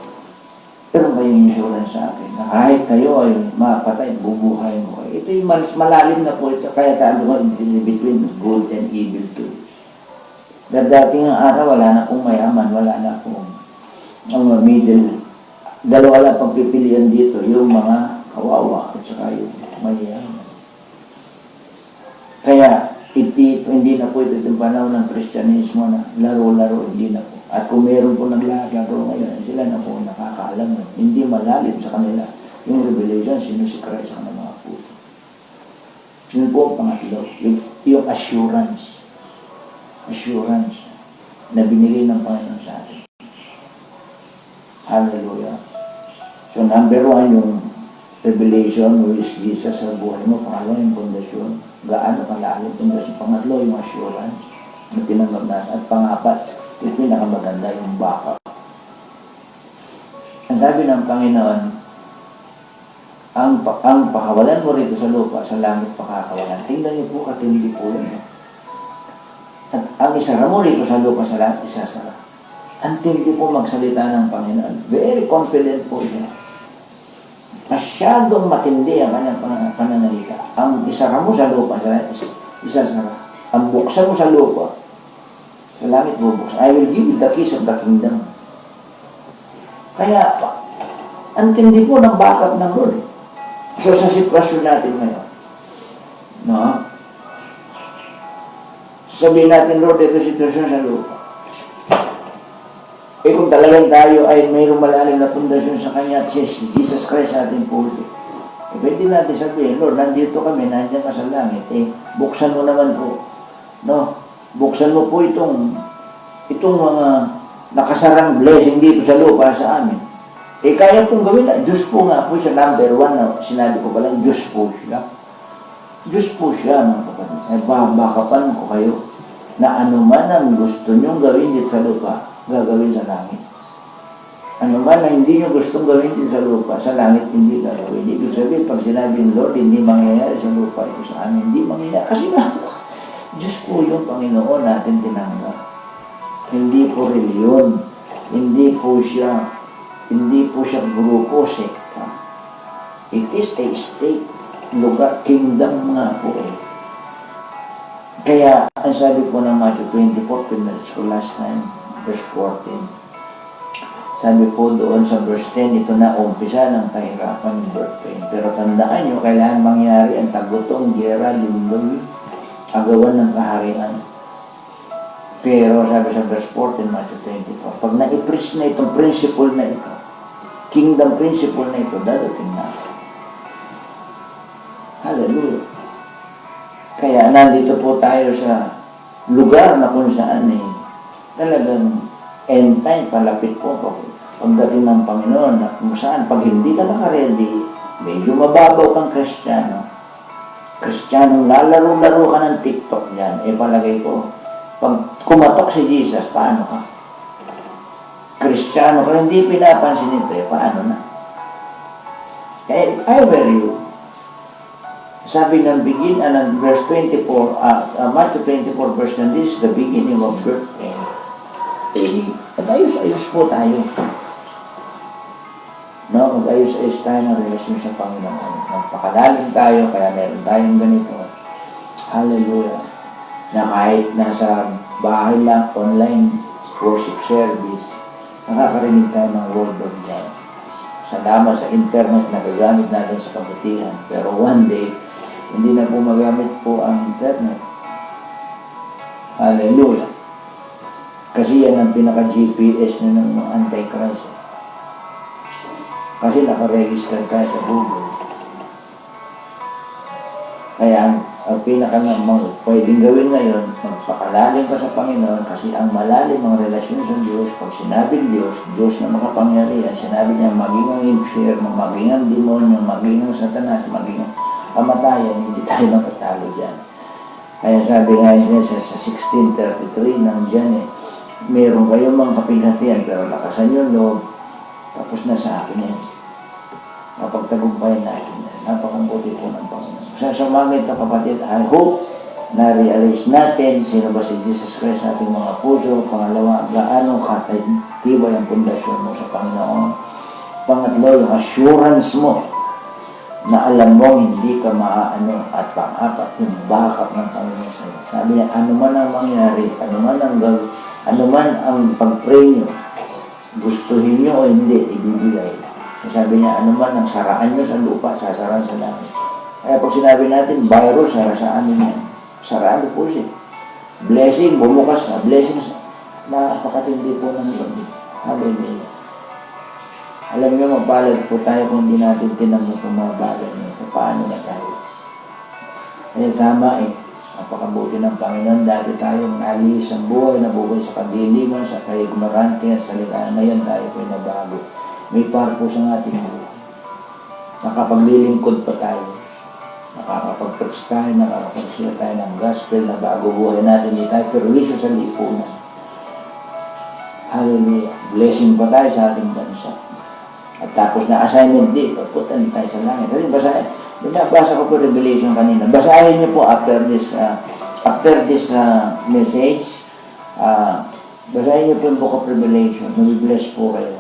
insurance sa akin. Na kahit kayo ay mapatay, bubuhay mo kayo. Ito yung malalim na po ito. Kaya tayo between good and evil too. Dadating ang araw, wala na akong mayaman, wala na akong middle. Dalawa lang pagpipilian dito, yung mga kawawa at saka yung mayayaman. Kaya, hindi na po ito yung panahon ng Kristyanismo na laro-laro, hindi na po. At kung meron po naglalaro ngayon, sila na po nakakaalam. Hindi malalim sa kanila yung revelation, sino si Christ sa kanilang mga puso. Yun po ang pangatlo, yung assurance. Assurance na binigay ng Panginoon sa atin. Hallelujah. So number one, yung revelation, who is Jesus sa buhay mo. Pangalawa, yung pundasyon. Gaano kalalim pundasyon. Pangatlo, yung assurance na tinanggap natin. At pangapat, yung pinakamaganda, yung backup. Ang sabi ng Panginoon, ang pakawalan mo rito sa lupa, sa langit pakakawalan. Tingnan niyo po, katindi po yun. At ang isara mo rito sa lupa, sa langit, isasara. Ang tindi po magsalita ng Panginoon. Very confident po siya. Masyadong matindi ang kanyang pananalita. Ang isara mo sa lupa, sa langit, isasara. Ang buksan mo sa lupa, sa langit bubuksan. I will give you the keys of the kingdom. Kaya, ang tindi po ng backup ng Lord. So, sa sitwasyon natin ngayon, no? Sabihin natin, Lord, ito sitwasyon sa lupa. Eh, kung talagang tayo ay mayroong malalim na pundasyon sa Kanya at si Jesus Christ sa ating puso, eh, pwede natin sabihin, Lord, nandito kami, nandiyan ka sa langit, eh, buksan mo naman po, no? Buksan mo po itong mga nakasarang blessing dito sa lupa sa amin. Eh, kaya pong gawin na. Diyos po nga po siya, number one na sinabi ko palang, Diyos po siya. Diyos po siya, mga kapatid. Ay, bakapan ko kayo na anuman ang gusto nyong gawin dito sa lupa, gagawin sa langit. Anuman na hindi nyo gustong gawin dito sa lupa, sa langit hindi gagawin. Ibig sabihin, pag sinabi ng Lord, hindi mangyayari sa lupa ito sa amin, hindi mangyayari. Kasi nga, Diyos po yung Panginoon natin tinanggap. Hindi po reliyon. Hindi po siya grupo, sekta. It is a state, lugar, kingdom nga po eh. Kaya, ang sabi po ng Matthew 24, pinag ko last time, verse 14. Sabi po doon sa verse 10, ito na umpisa ng kahirapan ng birth pain. Pero tandaan nyo, kailangan mangyari ang tagutong, gera, lindol, agawan ng kaharian. Pero sabi sa verse 14, Matthew 24, pag na-i-preach na itong principle na ito, kingdom principle na ito, dadating na. Hallelujah. Kaya nandito po tayo sa lugar na kung saan eh, talagang end time, palapit po pagdating ng Panginoon, na kung saan, pag hindi ka naka-ready, medyo mababaw kang Kristiyano. Kristiyano, lalaro-laro ka ng TikTok dyan, eh palagay ko, pag kumatok si Jesus, paano ka? Kristiyano ka, hindi pinapansin ito, eh, paano na? Eh, I wear you. Sabi ng verse 24, Matthew 24, verse 10, this is the beginning of birth pain. Eh, mag-ayos-ayos po tayo. No, mag-ayos-ayos tayo ng relasyon sa Panginoon. Magpakalalim tayo, kaya meron tayong ganito. Hallelujah. Na kahit nasa bahay lang, online worship service, nakakarinig tayo ng Word of God. Salamat sa internet na gagamit natin sa kabutihan. Pero one day, hindi na po magamit po ang internet. Hallelujah. Kasi yan ang pinaka-GPS na ng mga Antichrist. Kasi nakaregister ka sa Google. Kaya ang pwedeng gawin ngayon, magpakalalim ka sa Panginoon kasi ang malalim ang relasyon sa Diyos. Pag sinabing Diyos, Diyos na makapangyarihan, sinabi niya maging ang infierno, maging ang demonyo, maging ang satanas, maging ang kamatayan, hindi tayo matatalo dyan. Kaya sabi nga niya sa 16:33 nandiyan eh, meron kayong mga kapighatian pero lakasan yung loob, tapos na sa akin yan. Mapagtagumpayan natin yan. Napakambuti po ng Panginoon. Sa sumangit na kapatid, I hope na-realize natin sino ba si Jesus Christ sa ating mga puso. Pangalawa, gaano katibay ang pundasyon mo sa Panginoon. Pangatlo, yung assurance mo na alam mo hindi ka maaano. At pang-apat, yung backup ng Panginoon sa iyo. Sabi niya, ano man ang mangyari, ano man ang pag-pray nyo, gustuhin nyo o hindi, ibibigay. Sabi niya, ano man ang saraan nyo sa lupa, sasaraan sa langit. Kaya pag sinabi natin, virus, sa amin yan. Sarado po siya. Blessing, bumukas na. Blessings, napakatindi po ng Lord. Hallelujah. Alam niyo, magpalad po tayo kung hindi natin tinanggap ang mga bagay nito. Paano na tayo? Kaya sama eh. Napakabuti ng Panginoon. Dati tayong alis ang buhay, nabuhay sa kadiliman, sa kaignorante, sa salita. Ngayon tayo po nabago. May purpose ang ating buhay. Nakapaglilingkod pa tayo. Nakakapag-preach tayo, nakakapag-share tayo ng gospel na bago buhay natin. Hindi tayo perwisyo sa lipunan. Hallelujah. Blessing pa tayo sa ating bansa. At tapos na assignment day, papunta tayo sa langit. Kasi binabasa ko po Revelation kanina. Basahin niyo po after this message. Basahin niyo po yung Book of Revelation. Mabibless po kayo.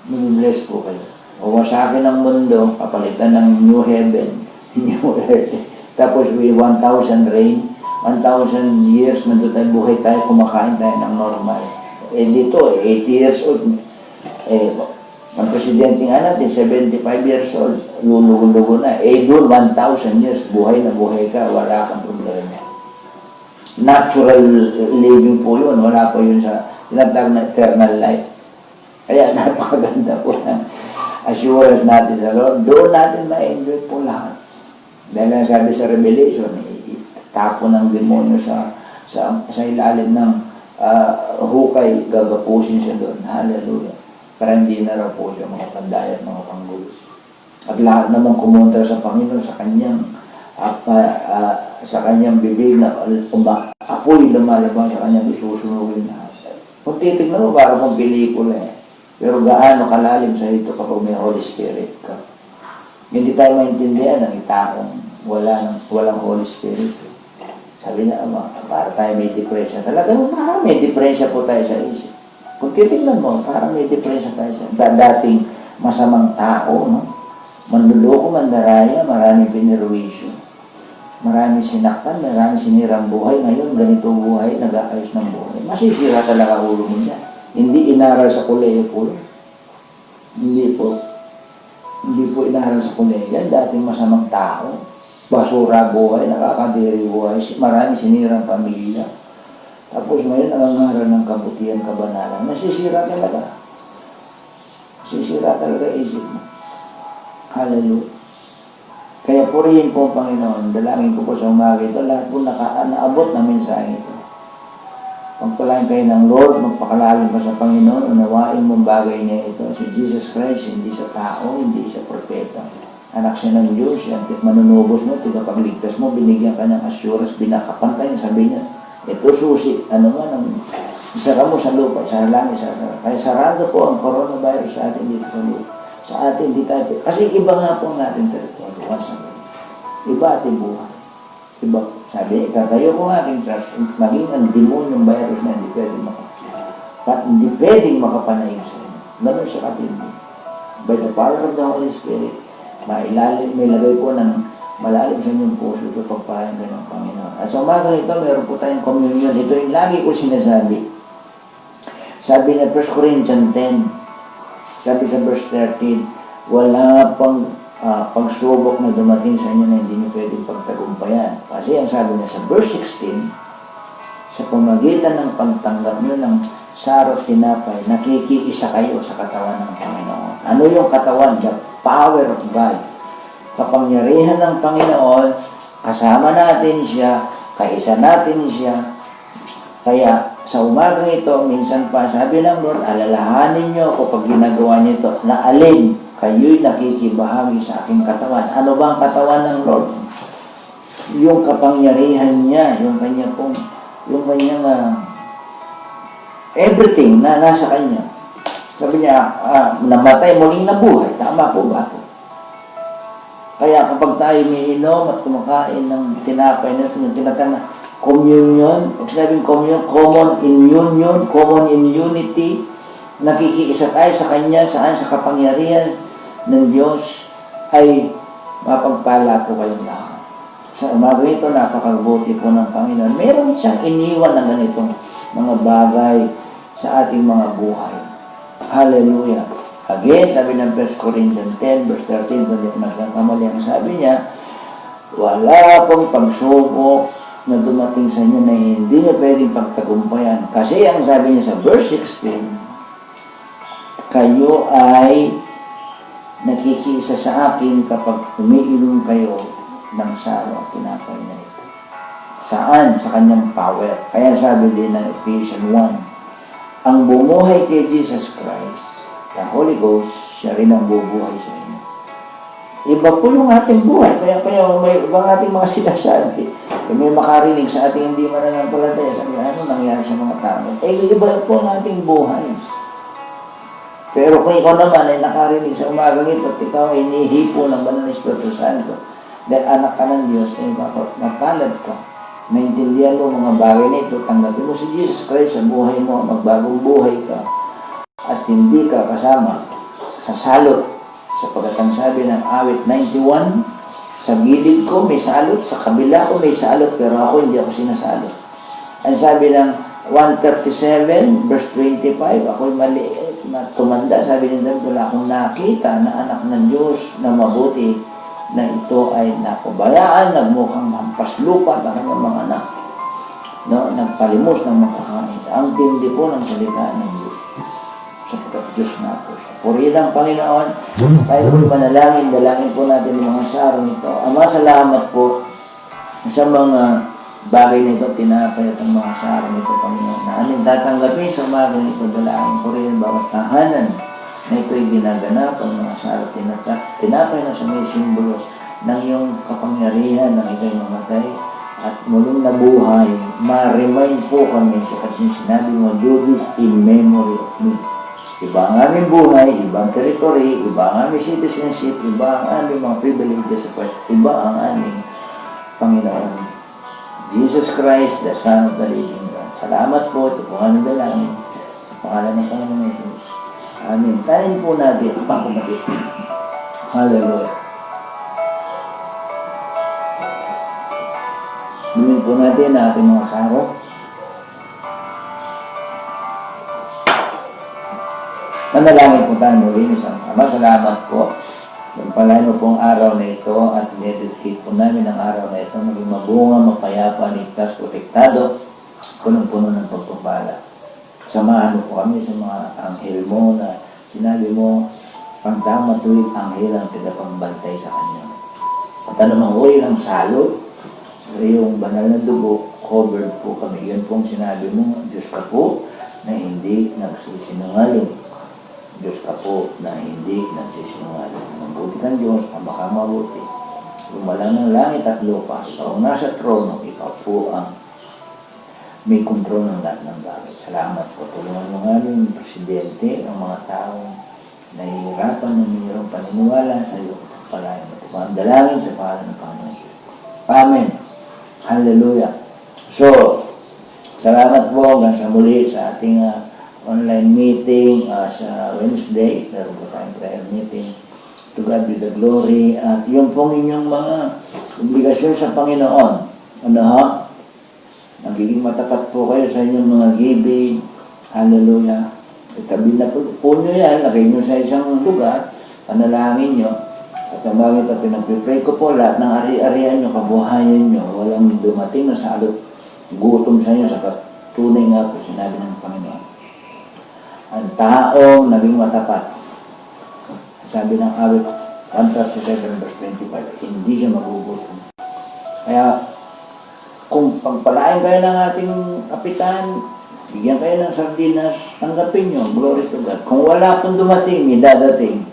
Mabibless po kayo. O wasakin ng mundo, papalitan ng new heaven, new earth. Tapos we 1,000 reign, 1,000 years, nandun tayo, buhay tayo, kumakain tayo ng normal. Dito, 80 years old. Ang presidente nga natin, 75 years old, lulugo-lugo na. Doon, 1,000 years, buhay na buhay ka, wala kang problema. Natural living po yun, wala po yun sa tinatawag na eternal life. Kaya napakaganda po ng assurance natin sa Lord. Doon natin ma-enjoy po lahat. Dahil ang sabi sa Revelation, tapo ng demonyo sa ilalim ng hukay, gagapusin siya doon. Hallelujah. Para hindi na raw po siya mga pandaya at mga panggulo. At lahat naman kumontra sa Panginoon sa kanyang bibig na apoy lumalabas sa kanyang isusunugin na. Kung titignan mo, parang kung pelikula eh. Pero gaano kalalim sa ito kapag may Holy Spirit ka. Hindi tayo maintindihan ng taong walang Holy Spirit. Sabi na, para tayo may depresya. Talagang parang may depresya po tayo sa isip. Kung titignan mo, parang may depresya tayo sa dating masamang tao, no? Manluloko, mandaraya, maraming pinirwisyo. Maraming sinaktan, maraming sinirang buhay. Ngayon, ganito buhay, nag-aayos ng buhay. Masisira talaga ulo mo niya. Hindi inaral sa kuleyo po. Hindi po inaral sa kuleyo. Yan, dating masamang tao. Basura buhay, nakakadiri buhay. Maraming sinirang pamilya. Tapos ngayon, nangangaral ng kabutihan, kabanalan. Masisira talaga. Masisira talaga isip mo. Hallelujah. Kaya purihin po, Panginoon, dalangin ko po sa umaga ito, lahat po naabot na mensahe ito. Pagpalain kayo ng Lord, magpakalalim pa sa Panginoon, unawain mong bagay niya ito. Si Jesus Christ, hindi sa tao, hindi sa propeta. Anak siya ng Diyos, yan, manunubos mo, tigapagligtas mo, binigyan ka ng assurance, binakapan ka niya, sabi niya, ito susi, ano man, isara mo sa lupa, sa langit, kaya sarado po ang coronavirus sa atin dito sa lupa. Sa atin, di tayo, kasi iba nga po ang ating territory. Iba ating buhay. Iba, sabi, ikatayo ko nga aking trust, maging ang demonyong virus na hindi pwedeng makapanayig sa inyo. Ganun siya katindi. By the power of the Holy Spirit, may lagay po ng malalim sa inyong puso ito pagpahain kayo ng Panginoon. At sa umaga ito, meron po tayong communion. Ito yung lagi ko sinasabi. Sabi na 1 Corinthians 10, sabi sa verse 13, wala pang pagsubok na dumating sa inyo na hindi nyo pwedeng pagtagumpayan. Kasi ang sabi niya sa verse 16, sa pamagitan ng pagtanggap nyo ng sarot tinapay, nakikiisa kayo sa katawan ng Panginoon. Ano yung katawan? The power of God. Kapangyarihan ng Panginoon, kasama natin siya, kaisa natin siya. Kaya sa umagang ito, minsan pa sabi ng Lord, alalahanin nyo kapag ginagawa niyo ito, na alin kayo'y nakikibahagi sa aking katawan. Ano ba ang katawan ng Lord? Yung kapangyarihan niya, yung kanyang everything na nasa kanya. Sabi niya, namatay, muling nabuhay. Tama po ba? Kaya kapag tayo umiinom at kumakain ng tinapay na yung tinatawag na communion, pag sinabing communion, common in union, common in unity, nakikiisa tayo sa Kanya, saan sa kapangyarihan ng Diyos, ay mapagpala po kayong lahat. Sa umaga ito, napakabuti po ng Panginoon. Meron siyang iniwan na ganitong mga bagay sa ating mga buhay. Hallelujah. Again, sabi ng 1 Corinthians 10, verse 13, kung di magkakamali ang sabi niya, wala pong pagsubok na dumating sa inyo na hindi niya pwedeng pagtagumpayan. Kasi ang sabi niya sa verse 16, kayo ay nakikisa sa akin kapag umiinom kayo ng salo at tinapay na ito. Saan? Sa kanyang power. Kaya sabi din ng Ephesians 1, ang bumuhay kay Jesus Christ, the Holy Ghost, siya rin ang bubuhay sa inyo. Iba po yung ating buhay. Kaya may ibang ating mga sinasabi. May makarinig sa ating hindi mananampalataya. Sabi, ano nangyari sa mga tao? Iba po ang ating buhay. Pero kung ikaw naman ay nakarinig sa umagang ito at ikaw ay inihipo ng banal na Espiritu Santo, dahil anak ka ng Diyos, ay mapalad ka. Naintindihan mo mga bagay na ito, tanggapin mo si Jesus Christ sa buhay mo, magbagong buhay ka, at hindi ka kasama sa salot, sapagkat ang sabi ng awit 91, sa gilid ko may salot, sa kabila ko may salot, pero ako hindi ako sinasalot. Ang sabi ng 137 verse 25, ako'y maliit na tumanda, sabi ni David, wala akong nakita na anak ng Diyos na mabuti, na ito ay napabayaan, nagmukhang hampas lupa na kanyang mga anak, no? Nagpalimos ng makakain. Ang tindi po ng salita ng Diyos. Sapagkat Diyos na po siya. Purihin ang Panginoon. Tayo po manalangin, dalangin po natin ng mga sarong ito. Ama, salamat po sa mga bagay nito, tinapay at ang mga sarong ito, Panginoon, na aming tatanggapin sa umaga nito, dalangin po rin bawat tahanan na ito'y ginaganap ang mga sarong tinapay na sa may simbolo ng iyong kapangyarihan ng ito'y mamatay at muling nabuhay. Ma-remind po kami sa kating sinabi mo, do this in memory of me. Iba ang aming buhay, ibang territory, iba ang aming citizenship, iba ang aming mga privileges, iba ang aming Panginoon Jesus Christ, the Son of the living God. Salamat po, ito po aming dalangin. Sa pangalan ng Panginoon Jesus. Amen. Tayo po natin ang pagkumatit. Hallelujah. Gawin po natin ang ating mga sarong. Manalangin po tayo muli sa Ama. Salamat po. Pagpalain mo pong araw na ito at medicate po namin ang araw na ito. Maging mabunga, mapayapa, ligtas, protektado, punong-puno ng pagpapala. Samahan mo po kami sa mga anghel mo na sinabi mo, ang tama tuwid anghel ang tagapagbantay sa kanya. At anumang uri ng salot, sa iyong banal na dugo, covered po kami. Yan pong sinabi mo, Diyos ka po na hindi nagsisinungaling. Diyos ka po na hindi nagsisinungaling. Mabuti kang Diyos, ang makamabuti. Lumalang ng langit at lupa, ikaw ang nasa trono, ikaw po ang may kontrol ng lahat ng bagay. Salamat po. Tulungan mo nga yung presidente, ang mga taong nahihirapan na mayroong paniniwala sa iyo. Palayan mo. Ang dalangin sa pangalan ng Panginoon Jesus. Amen. Hallelujah. So, salamat po hanggang sa muli sa ating online meeting sa Wednesday. Meron po tayong prayer meeting. To God be the glory. At yung pong inyong mga obligasyon sa Panginoon. Ano ha? Nagiging matapat po kayo sa inyong mga giving. Hallelujah. Itabi na po nyo yan. Lagay nyo sa isang lugar. Panalangin nyo. At sa bagay ito, pinagpipray ko po lahat ng ari-arian nyo, kabuhayan nyo. Walang dumating na salot. Gutom sa inyo sa tunay nga po sinabi ng Panginoon. Ang taong naging matapat. Sabi ng awit 137 verse 25, hindi siya magugutom. Kaya, kung pagpalain kayo ng ating kapitan, bigyan kayo ng sardinas, tanggapin nyo, glory to God. Kung wala pong dumating, may dadating,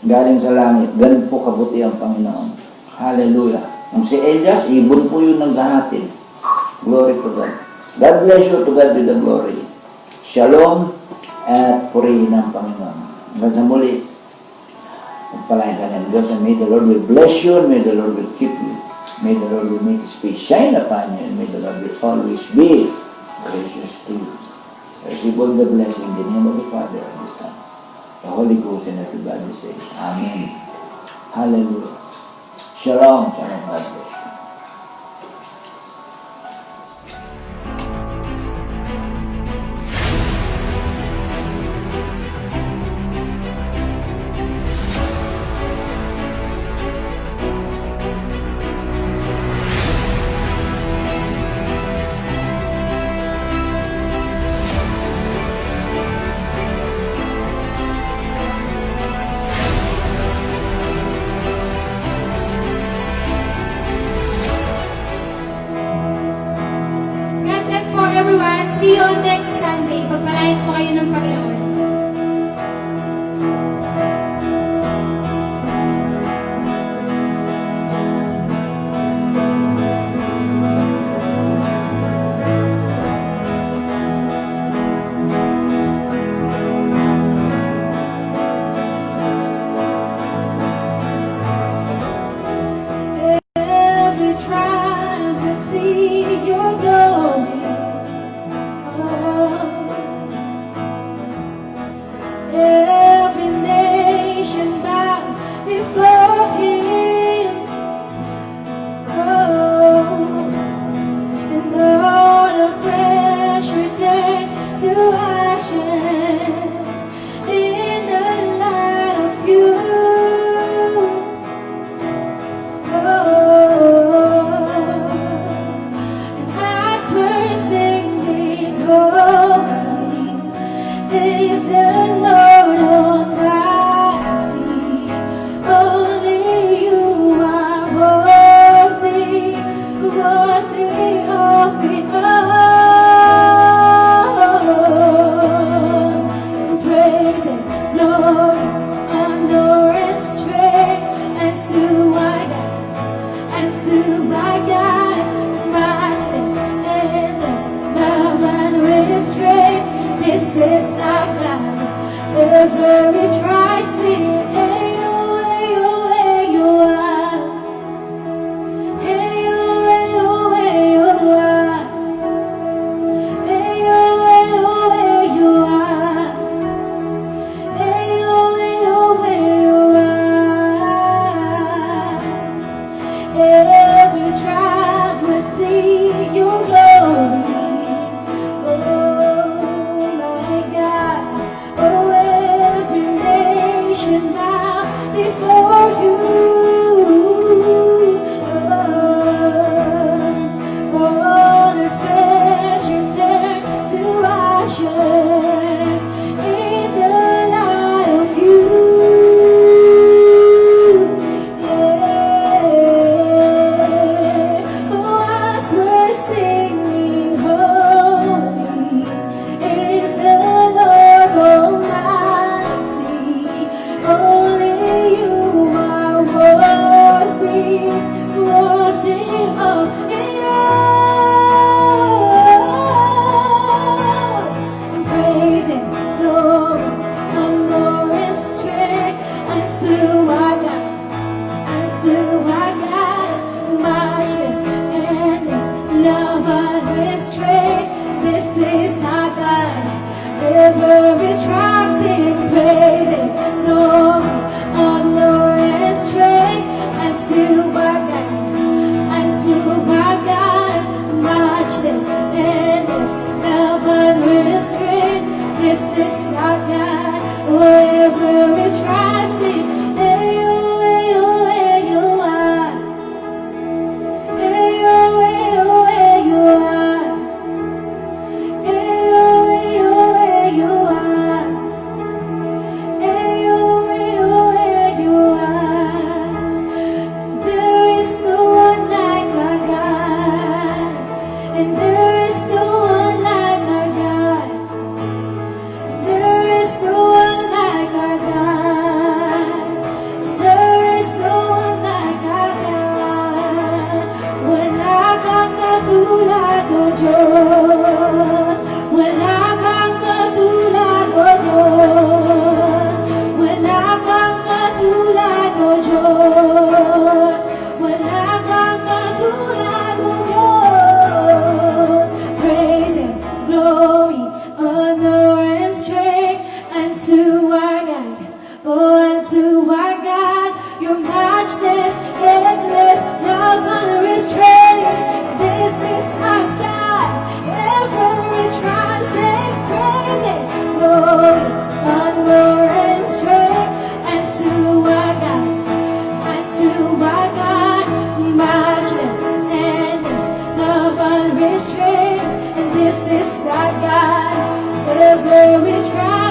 galing sa langit, ganun po kabuti ang Panginoon. Hallelujah. Kung si Elias, ibon po yun ng gahatin. Glory to God. God bless you, to God be the glory. Shalom, at purihin ang Panginoon. Hanggang sa muli, magpalain ka ng Diyos, and may the Lord will bless you, and may the Lord will keep you. May the Lord will make His face shine upon you, and may the Lord will always be gracious to you. Receive all the blessing in the name of the Father, and the Son, the Holy Ghost, and everybody say, Amen. Hallelujah. Shalom, shalom, God bless. ashes in the light of you. And as we're singing, holy is the Lord Almighty. Only you are worthy, worthy of it all. Praise and glory, honor and strength, and to our God, and to our God, matchless, endless, love and restraint. This is our God, every tribe sing, hey, oh, hey, oh, hey, you are. Hey, oh, hey, oh, hey, you are. Hey, oh, hey, oh, hey, you are. Hey, oh, hey, oh, hey, you are. Every tribe will see your glory. Oh my God. Oh, every nation bow before you. All the treasure turn to ashes in the light of you. Yeah. Oh, as we're singing, holy is the Lord Almighty. Only you are worthy, worthy of it all. Praise and glory, honor and strength, unto our God, unto our God, matchless, endless, love and restraint. This is our God, every tribe sing, praise and glory, honor and strength, unto our God, unto our God, matchless, endless, love and restraint. This is our God, every tribe sing, hey, oh, hey, oh, hey, you are. Hey, oh, hey, oh, hey, you are. Hey, oh, hey, oh, hey, you are. Hey, oh, hey, oh, hey, you are. There is no one like our God, and there is no one like our God. There is no one like our God. There is no one like our God. Wala kang katulad, O Diyos. Wala kang katulad, O Diyos. Wala kang katulad, O Diyos. Wala kang katulad, O Diyos. Praise and glory, honor and strength unto our God. Oh, unto our God, your matchless, endless, love unrestrained. This is our God. Every tribe say praise and glory, honor and strength unto our God, unto our God, matchless, endless, love unrestrained. And this is our God. Every tribe